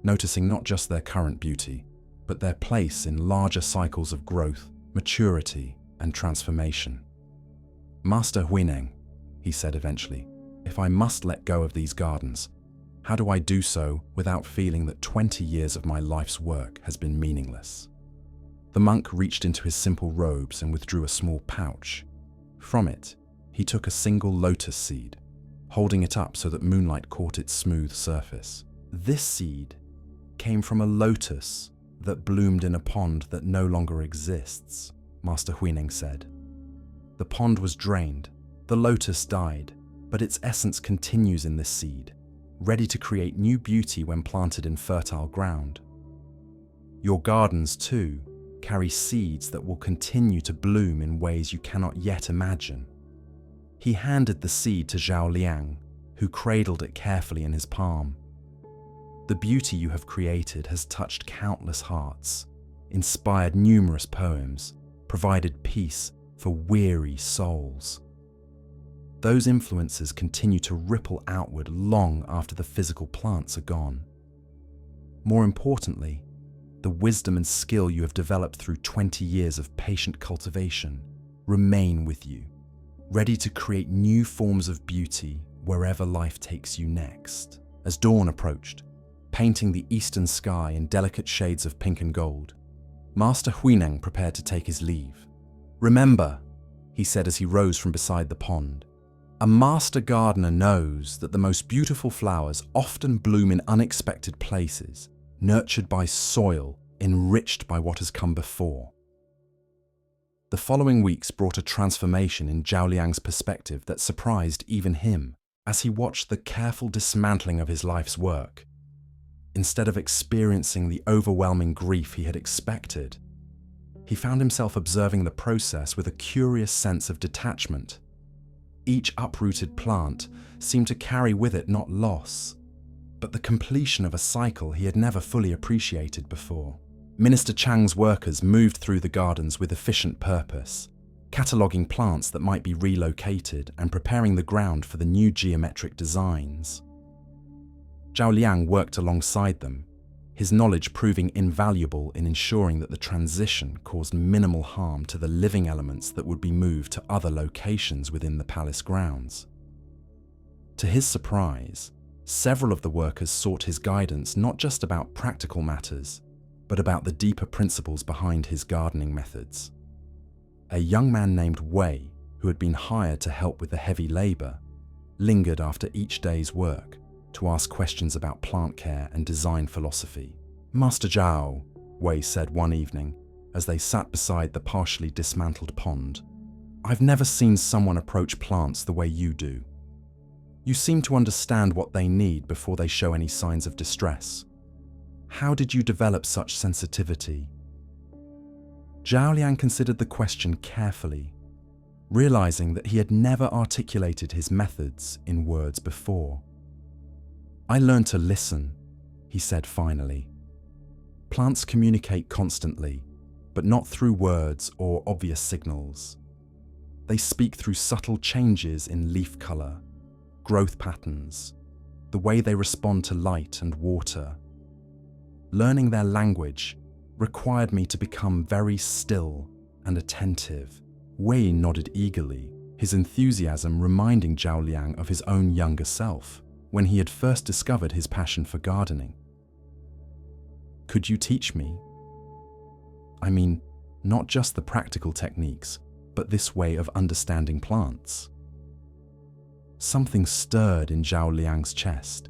Speaker 1: noticing not just their current beauty, but their place in larger cycles of growth, maturity, and transformation. "Master Huineng," he said eventually, "if I must let go of these gardens, how do I do so without feeling that 20 years of my life's work has been meaningless?" The monk reached into his simple robes and withdrew a small pouch. From it, he took a single lotus seed, holding it up so that moonlight caught its smooth surface. "This seed came from a lotus that bloomed in a pond that no longer exists," Master Huineng said. "The pond was drained, the lotus died, but its essence continues in this seed, ready to create new beauty when planted in fertile ground. Your gardens, too, carry seeds that will continue to bloom in ways you cannot yet imagine." He handed the seed to Zhao Liang, who cradled it carefully in his palm. "The beauty you have created has touched countless hearts, inspired numerous poems, provided peace for weary souls. Those influences continue to ripple outward long after the physical plants are gone. More importantly, the wisdom and skill you have developed through 20 years of patient cultivation remain with you, ready to create new forms of beauty wherever life takes you next." As dawn approached, painting the eastern sky in delicate shades of pink and gold, Master Huineng prepared to take his leave. "Remember," he said as he rose from beside the pond, "a master gardener knows that the most beautiful flowers often bloom in unexpected places, nurtured by soil, enriched by what has come before." The following weeks brought a transformation in Zhao Liang's perspective that surprised even him as he watched the careful dismantling of his life's work. Instead of experiencing the overwhelming grief he had expected, he found himself observing the process with a curious sense of detachment. Each uprooted plant seemed to carry with it not loss, but the completion of a cycle he had never fully appreciated before. Minister Chang's workers moved through the gardens with efficient purpose, cataloguing plants that might be relocated and preparing the ground for the new geometric designs. Zhao Liang worked alongside them, his knowledge proving invaluable in ensuring that the transition caused minimal harm to the living elements that would be moved to other locations within the palace grounds. To his surprise, several of the workers sought his guidance not just about practical matters, but about the deeper principles behind his gardening methods. A young man named Wei, who had been hired to help with the heavy labor, lingered after each day's work to ask questions about plant care and design philosophy. "Master Zhao," Wei said one evening as they sat beside the partially dismantled pond, "I've never seen someone approach plants the way you do. You seem to understand what they need before they show any signs of distress. How did you develop such sensitivity?" Zhao Liang considered the question carefully, realizing that he had never articulated his methods in words before. "I learned to listen," he said finally. "Plants communicate constantly, but not through words or obvious signals. They speak through subtle changes in leaf color, growth patterns, the way they respond to light and water. Learning their language required me to become very still and attentive." Wei nodded eagerly, his enthusiasm reminding Zhao Liang of his own younger self, when he had first discovered his passion for gardening. "Could you teach me? I mean, not just the practical techniques, but this way of understanding plants." Something stirred in Zhao Liang's chest,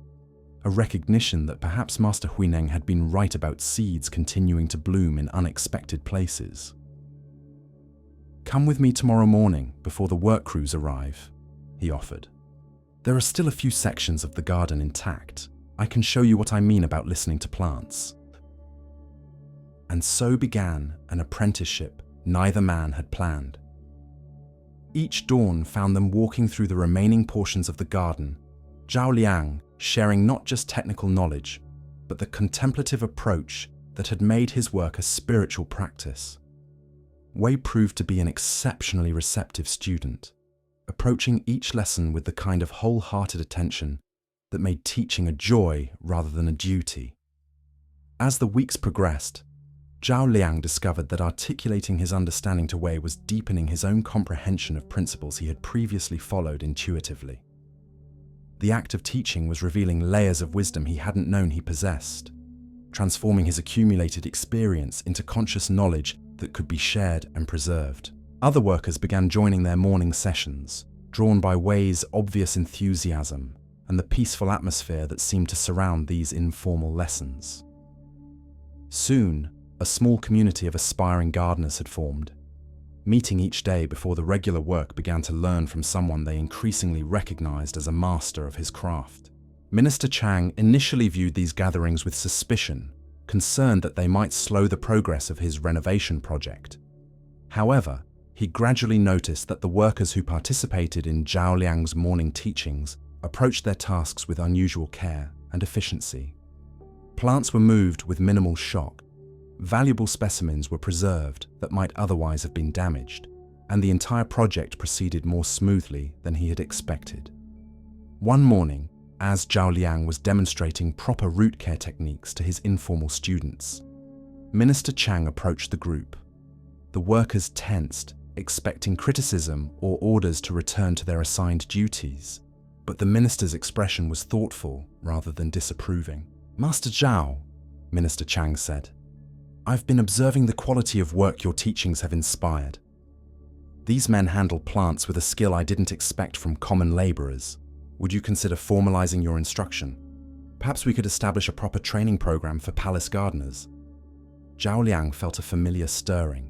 Speaker 1: a recognition that perhaps Master Huineng had been right about seeds continuing to bloom in unexpected places. "Come with me tomorrow morning before the work crews arrive," he offered. "There are still a few sections of the garden intact. I can show you what I mean about listening to plants." And so began an apprenticeship neither man had planned. Each dawn found them walking through the remaining portions of the garden, Zhao Liang sharing not just technical knowledge, but the contemplative approach that had made his work a spiritual practice. Wei proved to be an exceptionally receptive student, approaching each lesson with the kind of wholehearted attention that made teaching a joy rather than a duty. As the weeks progressed, Zhao Liang discovered that articulating his understanding to Wei was deepening his own comprehension of principles he had previously followed intuitively. The act of teaching was revealing layers of wisdom he hadn't known he possessed, transforming his accumulated experience into conscious knowledge that could be shared and preserved. Other workers began joining their morning sessions, drawn by Wei's obvious enthusiasm and the peaceful atmosphere that seemed to surround these informal lessons. Soon, a small community of aspiring gardeners had formed, meeting each day before the regular work began to learn from someone they increasingly recognized as a master of his craft. Minister Chang initially viewed these gatherings with suspicion, concerned that they might slow the progress of his renovation project. However, he gradually noticed that the workers who participated in Zhao Liang's morning teachings approached their tasks with unusual care and efficiency. Plants were moved with minimal shock, valuable specimens were preserved that might otherwise have been damaged, and the entire project proceeded more smoothly than he had expected. One morning, as Zhao Liang was demonstrating proper root care techniques to his informal students, Minister Chang approached the group. The workers tensed, expecting criticism or orders to return to their assigned duties, but the minister's expression was thoughtful rather than disapproving. "Master Zhao," Minister Chang said, "I've been observing the quality of work your teachings have inspired. These men handle plants with a skill I didn't expect from common laborers. Would you consider formalizing your instruction? Perhaps we could establish a proper training program for palace gardeners." Zhao Liang felt a familiar stirring,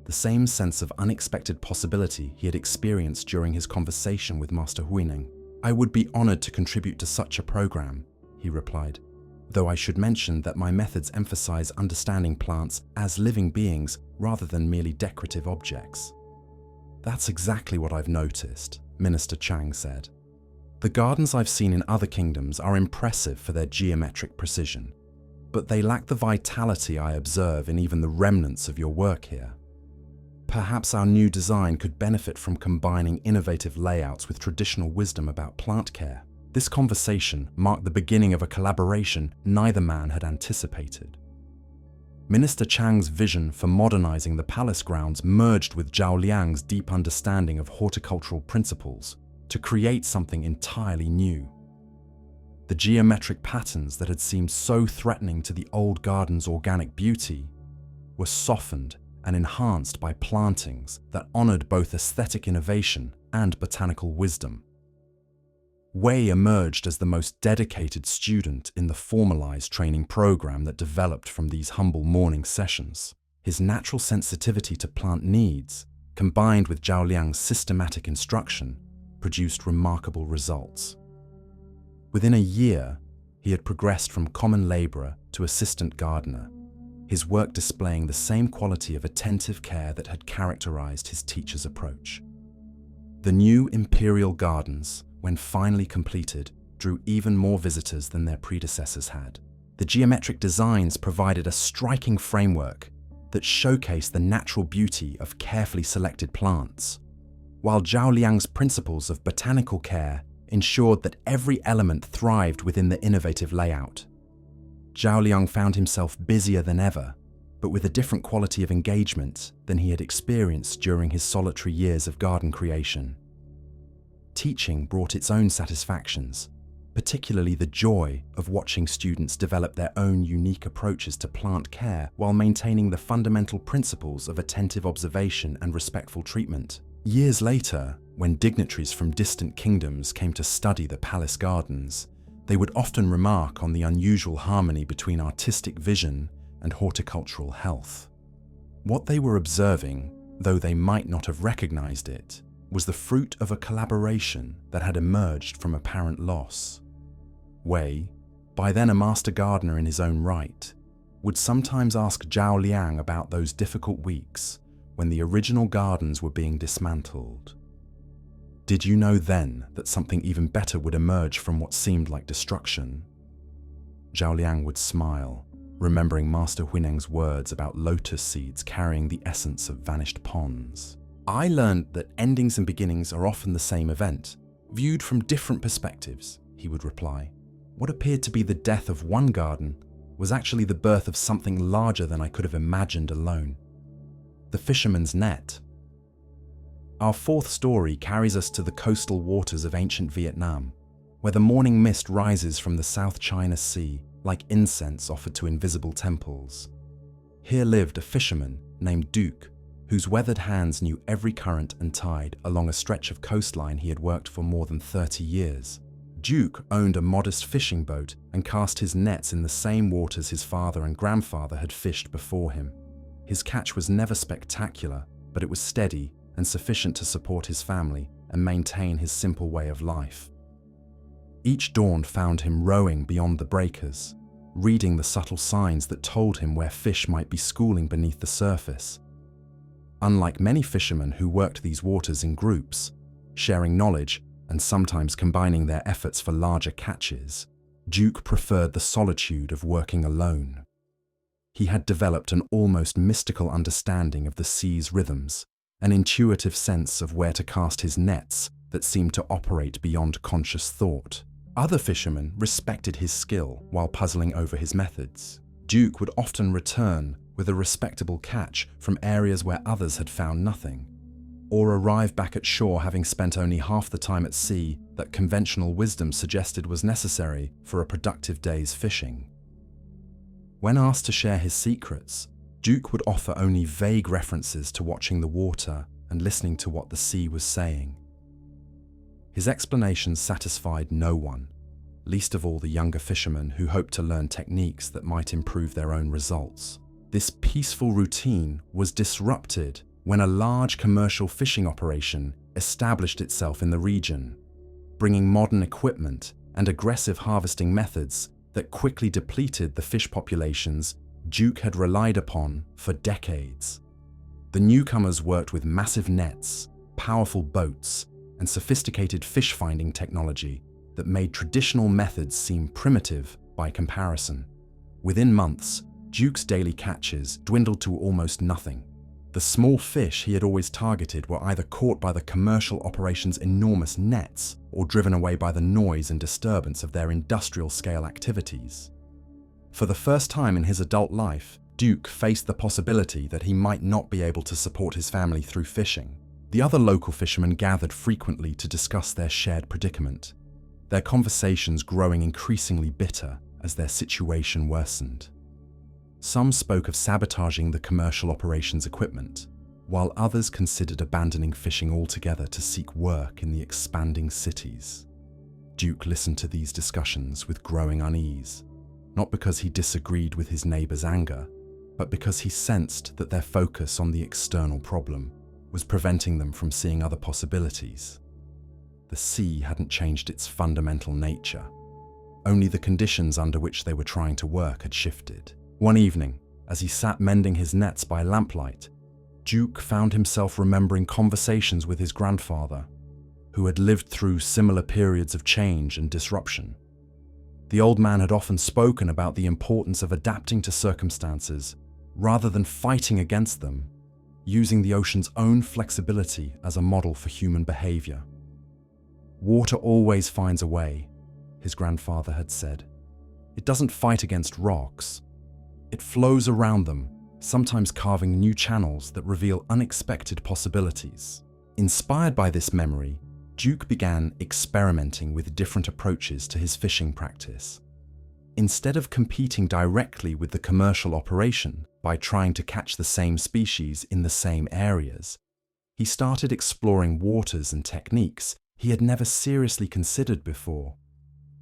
Speaker 1: the same sense of unexpected possibility he had experienced during his conversation with Master Huineng. "I would be honored to contribute to such a program," he replied. though I should mention that my methods emphasize understanding plants as living beings rather than merely decorative objects. That's exactly what I've noticed, Minister Chang said. The gardens I've seen in other kingdoms are impressive for their geometric precision, but they lack the vitality I observe in even the remnants of your work here. Perhaps our new design could benefit from combining innovative layouts with traditional wisdom about plant care. This conversation marked the beginning of a collaboration neither man had anticipated. Minister Chang's vision for modernizing the palace grounds merged with Zhao Liang's deep understanding of horticultural principles to create something entirely new. The geometric patterns that had seemed so threatening to the old garden's organic beauty were softened and enhanced by plantings that honored both aesthetic innovation and botanical wisdom. Wei emerged as the most dedicated student in the formalized training program that developed from these humble morning sessions. His natural sensitivity to plant needs, combined with Zhao Liang's systematic instruction, produced remarkable results. Within a year, he had progressed from common laborer to assistant gardener, his work displaying the same quality of attentive care that had characterized his teacher's approach. The new imperial gardens, when finally completed, drew even more visitors than their predecessors had. The geometric designs provided a striking framework that showcased the natural beauty of carefully selected plants, while Zhao Liang's principles of botanical care ensured that every element thrived within the innovative layout. Zhao Liang found himself busier than ever, but with a different quality of engagement than he had experienced during his solitary years of garden creation. Teaching brought its own satisfactions, particularly the joy of watching students develop their own unique approaches to plant care while maintaining the fundamental principles of attentive observation and respectful treatment. Years later, when dignitaries from distant kingdoms came to study the palace gardens, they would often remark on the unusual harmony between artistic vision and horticultural health. What they were observing, though they might not have recognized it, was the fruit of a collaboration that had emerged from apparent loss. Wei, by then a master gardener in his own right, would sometimes ask Zhao Liang about those difficult weeks when the original gardens were being dismantled. Did you know then that something even better would emerge from what seemed like destruction? Zhao Liang would smile, remembering Master Huineng's words about lotus seeds carrying the essence of vanished ponds. I learned that endings and beginnings are often the same event, viewed from different perspectives, he would reply. What appeared to be the death of one garden was actually the birth of something larger than I could have imagined alone. The fisherman's net. Our fourth story carries us to the coastal waters of ancient Vietnam, where the morning mist rises from the South China Sea like incense offered to invisible temples. Here lived a fisherman named Duke, whose weathered hands knew every current and tide along a stretch of coastline he had worked for more than 30 years. Duke owned a modest fishing boat and cast his nets in the same waters his father and grandfather had fished before him. His catch was never spectacular, but it was steady and sufficient to support his family and maintain his simple way of life. Each dawn found him rowing beyond the breakers, reading the subtle signs that told him where fish might be schooling beneath the surface. Unlike many fishermen who worked these waters in groups, sharing knowledge and sometimes combining their efforts for larger catches, Duke preferred the solitude of working alone. He had developed an almost mystical understanding of the sea's rhythms, an intuitive sense of where to cast his nets that seemed to operate beyond conscious thought. Other fishermen respected his skill while puzzling over his methods. Duke would often return with a respectable catch from areas where others had found nothing, or arrive back at shore having spent only half the time at sea that conventional wisdom suggested was necessary for a productive day's fishing. When asked to share his secrets, Duke would offer only vague references to watching the water and listening to what the sea was saying. His explanations satisfied no one, least of all the younger fishermen who hoped to learn techniques that might improve their own results. This peaceful routine was disrupted when a large commercial fishing operation established itself in the region, bringing modern equipment and aggressive harvesting methods that quickly depleted the fish populations Duke had relied upon for decades. The newcomers worked with massive nets, powerful boats, and sophisticated fish-finding technology that made traditional methods seem primitive by comparison. Within months, Duke's daily catches dwindled to almost nothing. The small fish he had always targeted were either caught by the commercial operation's enormous nets or driven away by the noise and disturbance of their industrial-scale activities. For the first time in his adult life, Duke faced the possibility that he might not be able to support his family through fishing. The other local fishermen gathered frequently to discuss their shared predicament, their conversations growing increasingly bitter as their situation worsened. Some spoke of sabotaging the commercial operations equipment, while others considered abandoning fishing altogether to seek work in the expanding cities. Duke listened to these discussions with growing unease, not because he disagreed with his neighbors' anger, but because he sensed that their focus on the external problem was preventing them from seeing other possibilities. The sea hadn't changed its fundamental nature. Only the conditions under which they were trying to work had shifted. One evening, as he sat mending his nets by lamplight, Duke found himself remembering conversations with his grandfather, who had lived through similar periods of change and disruption. The old man had often spoken about the importance of adapting to circumstances rather than fighting against them, using the ocean's own flexibility as a model for human behavior. "Water always finds a way," his grandfather had said. "It doesn't fight against rocks. It flows around them, sometimes carving new channels that reveal unexpected possibilities." Inspired by this memory, Duke began experimenting with different approaches to his fishing practice. Instead of competing directly with the commercial operation by trying to catch the same species in the same areas, he started exploring waters and techniques he had never seriously considered before.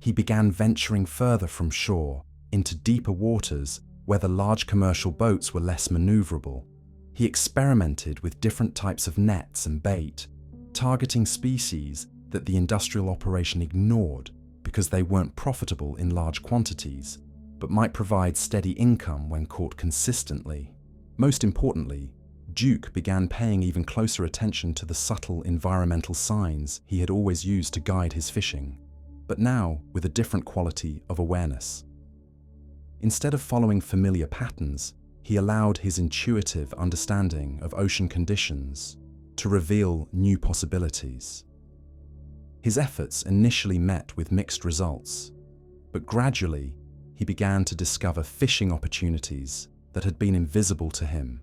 Speaker 1: He began venturing further from shore into deeper waters where the large commercial boats were less maneuverable. He experimented with different types of nets and bait, targeting species that the industrial operation ignored because they weren't profitable in large quantities, but might provide steady income when caught consistently. Most importantly, Duke began paying even closer attention to the subtle environmental signs he had always used to guide his fishing, but now with a different quality of awareness. Instead of following familiar patterns, he allowed his intuitive understanding of ocean conditions to reveal new possibilities. His efforts initially met with mixed results, but gradually he began to discover fishing opportunities that had been invisible to him.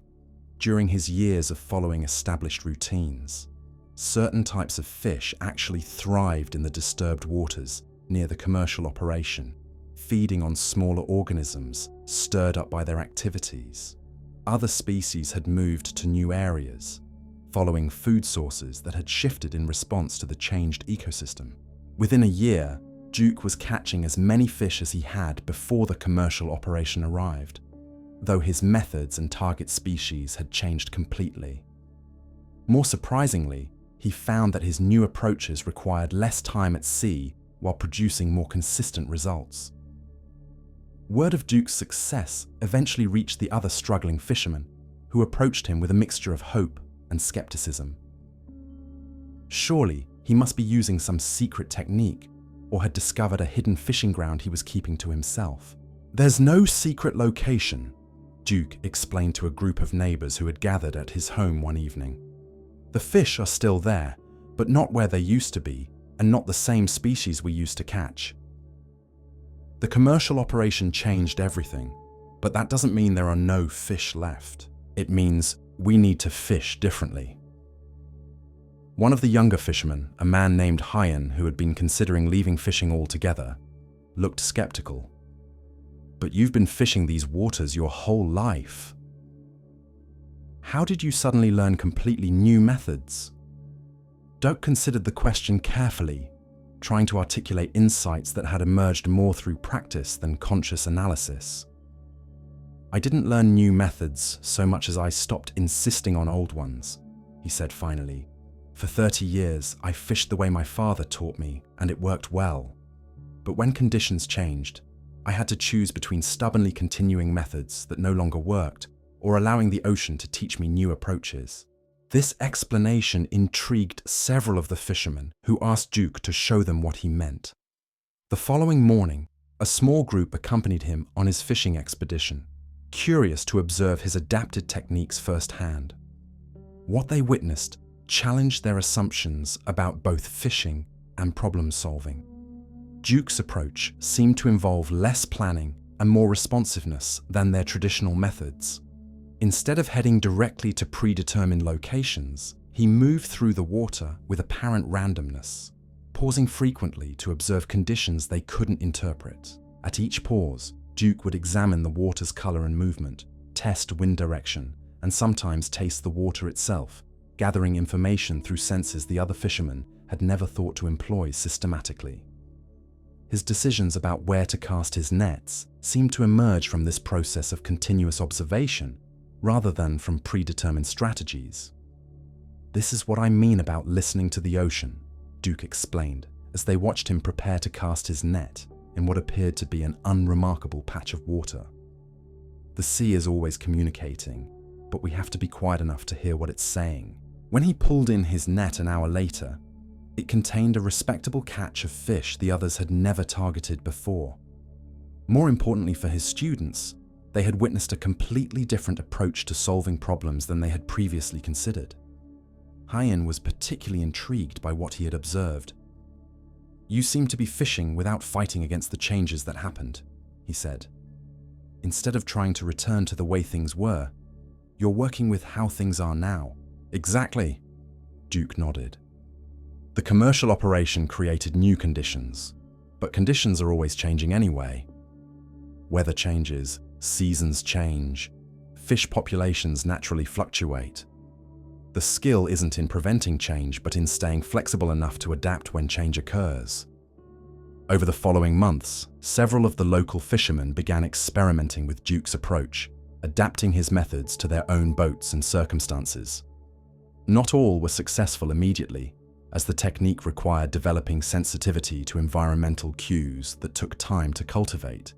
Speaker 1: During his years of following established routines, certain types of fish actually thrived in the disturbed waters near the commercial operation, feeding on smaller organisms stirred up by their activities. Other species had moved to new areas, following food sources that had shifted in response to the changed ecosystem. Within a year, Duke was catching as many fish as he had before the commercial operation arrived, though his methods and target species had changed completely. More surprisingly, he found that his new approaches required less time at sea while producing more consistent results. Word of Duke's success eventually reached the other struggling fishermen, who approached him with a mixture of hope and skepticism. Surely he must be using some secret technique, or had discovered a hidden fishing ground he was keeping to himself. "There's no secret location," Duke explained to a group of neighbors who had gathered at his home one evening. "The fish are still there, but not where they used to be, and not the same species we used to catch. The commercial operation changed everything, but that doesn't mean there are no fish left. It means we need to fish differently." One of the younger fishermen, a man named Hyan, who had been considering leaving fishing altogether, looked skeptical. "But you've been fishing these waters your whole life. How did you suddenly learn completely new methods?" Duke considered the question carefully, trying to articulate insights that had emerged more through practice than conscious analysis. "I didn't learn new methods so much as I stopped insisting on old ones," he said finally. "For 30 years, I fished the way my father taught me, and it worked well. But when conditions changed, I had to choose between stubbornly continuing methods that no longer worked or allowing the ocean to teach me new approaches. This explanation intrigued several of the fishermen, who asked Duke to show them what he meant. The following morning, a small group accompanied him on his fishing expedition, curious to observe his adapted techniques firsthand. What they witnessed challenged their assumptions about both fishing and problem solving. Duke's approach seemed to involve less planning and more responsiveness than their traditional methods. Instead of heading directly to predetermined locations, he moved through the water with apparent randomness, pausing frequently to observe conditions they couldn't interpret. At each pause, Duke would examine the water's color and movement, test wind direction, and sometimes taste the water itself, gathering information through senses the other fishermen had never thought to employ systematically. His decisions about where to cast his nets seemed to emerge from this process of continuous observation rather than from predetermined strategies. "This is what I mean about listening to the ocean," Duke explained as they watched him prepare to cast his net in what appeared to be an unremarkable patch of water. "The sea is always communicating, but we have to be quiet enough to hear what it's saying." When he pulled in his net an hour later, it contained a respectable catch of fish the others had never targeted before. More importantly for his students, they had witnessed a completely different approach to solving problems than they had previously considered. Hyen was particularly intrigued by what he had observed. "You seem to be fishing without fighting against the changes that happened," he said. "Instead of trying to return to the way things were, you're working with how things are now." "Exactly," Duke nodded. "The commercial operation created new conditions, but conditions are always changing anyway. Weather changes, seasons change, fish populations naturally fluctuate. The skill isn't in preventing change, but in staying flexible enough to adapt when change occurs." Over the following months, several of the local fishermen began experimenting with Duke's approach, adapting his methods to their own boats and circumstances. Not all were successful immediately, as the technique required developing sensitivity to environmental cues that took time to cultivate.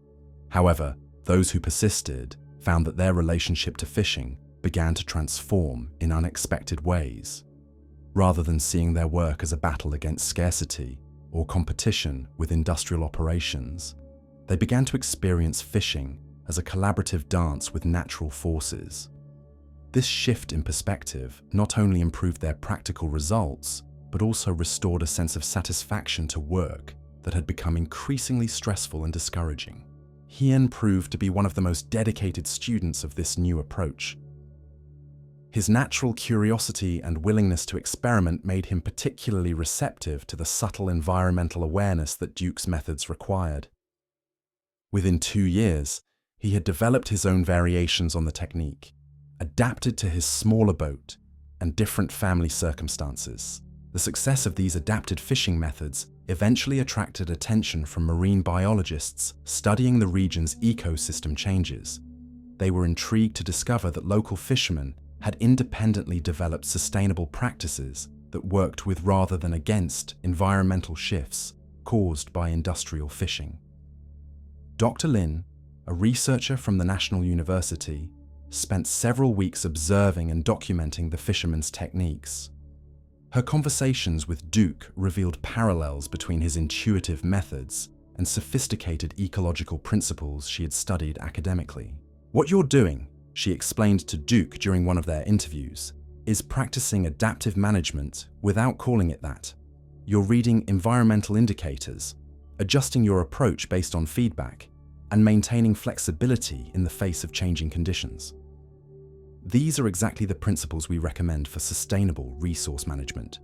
Speaker 1: However, those who persisted found that their relationship to fishing began to transform in unexpected ways. Rather than seeing their work as a battle against scarcity or competition with industrial operations, they began to experience fishing as a collaborative dance with natural forces. This shift in perspective not only improved their practical results, but also restored a sense of satisfaction to work that had become increasingly stressful and discouraging. Hyen proved to be one of the most dedicated students of this new approach. His natural curiosity and willingness to experiment made him particularly receptive to the subtle environmental awareness that Duke's methods required. Within 2 years, he had developed his own variations on the technique, adapted to his smaller boat and different family circumstances. The success of these adapted fishing methods eventually attracted attention from marine biologists studying the region's ecosystem changes. They were intrigued to discover that local fishermen had independently developed sustainable practices that worked with rather than against environmental shifts caused by industrial fishing. Dr. Lin, a researcher from the National University, spent several weeks observing and documenting the fishermen's techniques. Her conversations with Duke revealed parallels between his intuitive methods and sophisticated ecological principles she had studied academically. "What you're doing," she explained to Duke during one of their interviews, "is practicing adaptive management without calling it that. You're reading environmental indicators, adjusting your approach based on feedback, and maintaining flexibility in the face of changing conditions. These are exactly the principles we recommend for sustainable resource management."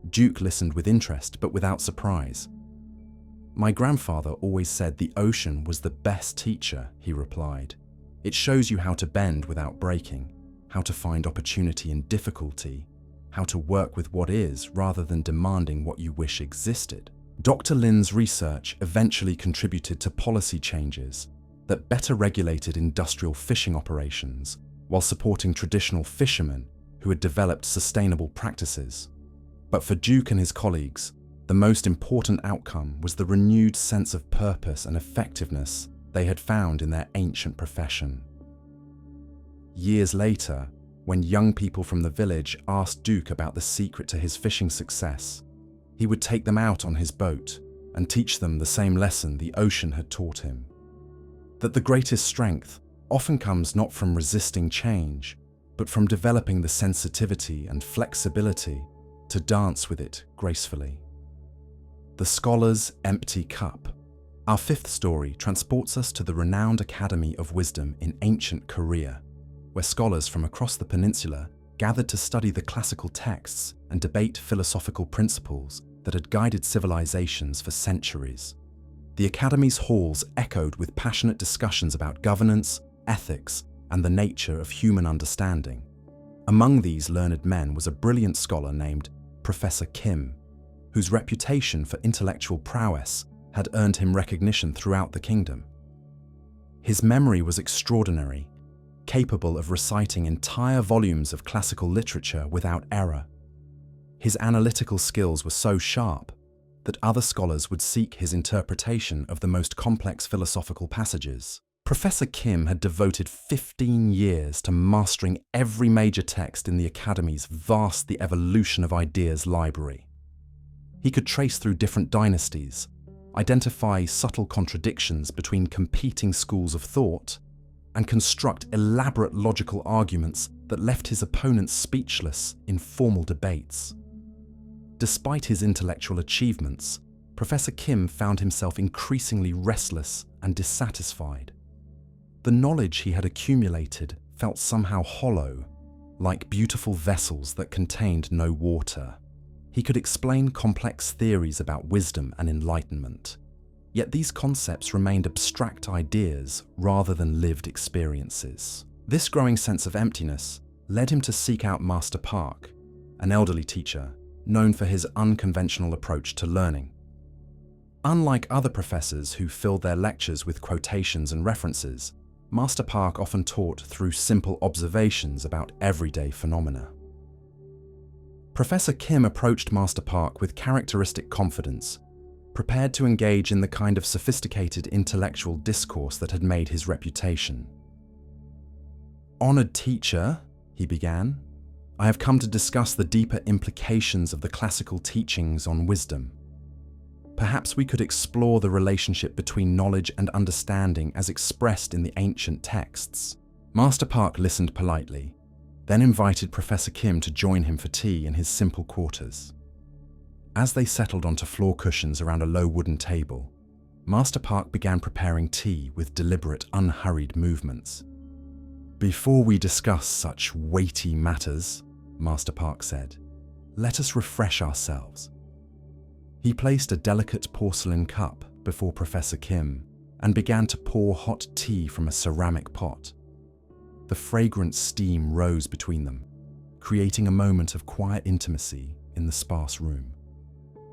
Speaker 1: Duke listened with interest, but without surprise. "My grandfather always said the ocean was the best teacher," he replied. "It shows you how to bend without breaking, how to find opportunity in difficulty, how to work with what is rather than demanding what you wish existed." Dr. Lin's research eventually contributed to policy changes that better regulated industrial fishing operations while supporting traditional fishermen who had developed sustainable practices. But for Duke and his colleagues, The most important outcome was the renewed sense of purpose and effectiveness they had found in their ancient profession. Years later, when young people from the village asked Duke about the secret to his fishing success, he would take them out on his boat and teach them the same lesson the ocean had taught him: that the greatest strength often comes not from resisting change, but from developing the sensitivity and flexibility to dance with it gracefully. The scholar's empty cup. Our fifth story transports us to the renowned Academy of Wisdom in ancient Korea, where scholars from across the peninsula gathered to study the classical texts and debate philosophical principles that had guided civilizations for centuries. The Academy's halls echoed with passionate discussions about governance, ethics, and the nature of human understanding. Among these learned men was a brilliant scholar named Professor Kim, whose reputation for intellectual prowess had earned him recognition throughout the kingdom. His memory was extraordinary, capable of reciting entire volumes of classical literature without error. His analytical skills were so sharp that other scholars would seek his interpretation of the most complex philosophical passages. Professor Kim had devoted 15 years to mastering every major text in the Academy's vast The Evolution of Ideas library. He could trace through different dynasties, identify subtle contradictions between competing schools of thought, and construct elaborate logical arguments that left his opponents speechless in formal debates. Despite his intellectual achievements, Professor Kim found himself increasingly restless and dissatisfied. The knowledge he had accumulated felt somehow hollow, like beautiful vessels that contained no water. He could explain complex theories about wisdom and enlightenment, yet these concepts remained abstract ideas rather than lived experiences. This growing sense of emptiness led him to seek out Master Park, an elderly teacher known for his unconventional approach to learning. Unlike other professors who filled their lectures with quotations and references, Master Park often taught through simple observations about everyday phenomena. Professor Kim approached Master Park with characteristic confidence, prepared to engage in the kind of sophisticated intellectual discourse that had made his reputation. "Honored teacher," he began, "I have come to discuss the deeper implications of the classical teachings on wisdom. Perhaps we could explore the relationship between knowledge and understanding as expressed in the ancient texts." Master Park listened politely, then invited Professor Kim to join him for tea in his simple quarters. As they settled onto floor cushions around a low wooden table, Master Park began preparing tea with deliberate, unhurried movements. "Before we discuss such weighty matters," Master Park said, "let us refresh ourselves." He placed a delicate porcelain cup before Professor Kim and began to pour hot tea from a ceramic pot. The fragrant steam rose between them, creating a moment of quiet intimacy in the sparse room.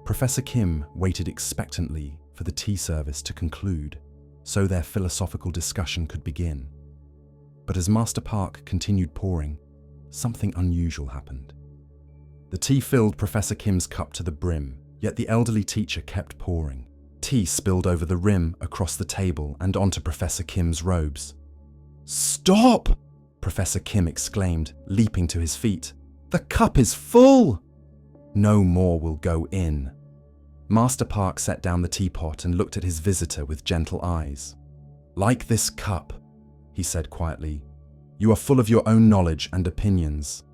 Speaker 1: Professor Kim waited expectantly for the tea service to conclude so their philosophical discussion could begin. But as Master Park continued pouring, something unusual happened. The tea filled Professor Kim's cup to the brim, yet the elderly teacher kept pouring. Tea spilled over the rim, across the table, and onto Professor Kim's robes. "Stop!" Professor Kim exclaimed, leaping to his feet. "The cup is full!" "No more will go in." Master Park set down the teapot and looked at his visitor with gentle eyes. "Like this cup," he said quietly, "you are full of your own knowledge and opinions.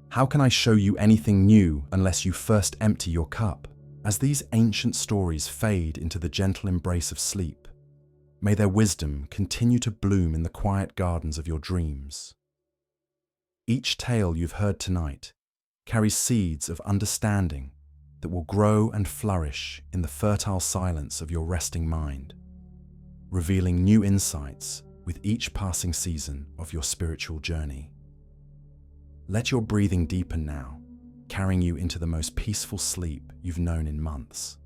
Speaker 1: How can I show you anything new unless you first empty your cup? As these ancient stories fade into the gentle embrace of sleep, may their wisdom continue to bloom in the quiet gardens of your dreams. Each tale you've heard tonight carries seeds of understanding that will grow and flourish in the fertile silence of your resting mind, revealing new insights with each passing season of your spiritual journey. Let your breathing deepen now, carrying you into the most peaceful sleep you've known in months.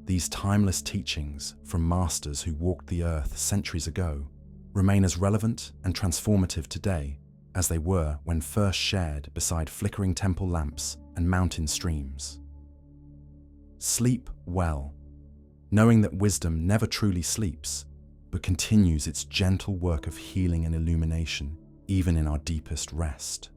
Speaker 1: These timeless teachings from masters who walked the earth centuries ago remain as relevant and transformative today as they were when first shared beside flickering temple lamps and mountain streams. Sleep well, knowing that wisdom never truly sleeps, but continues its gentle work of healing and illumination, even in our deepest rest.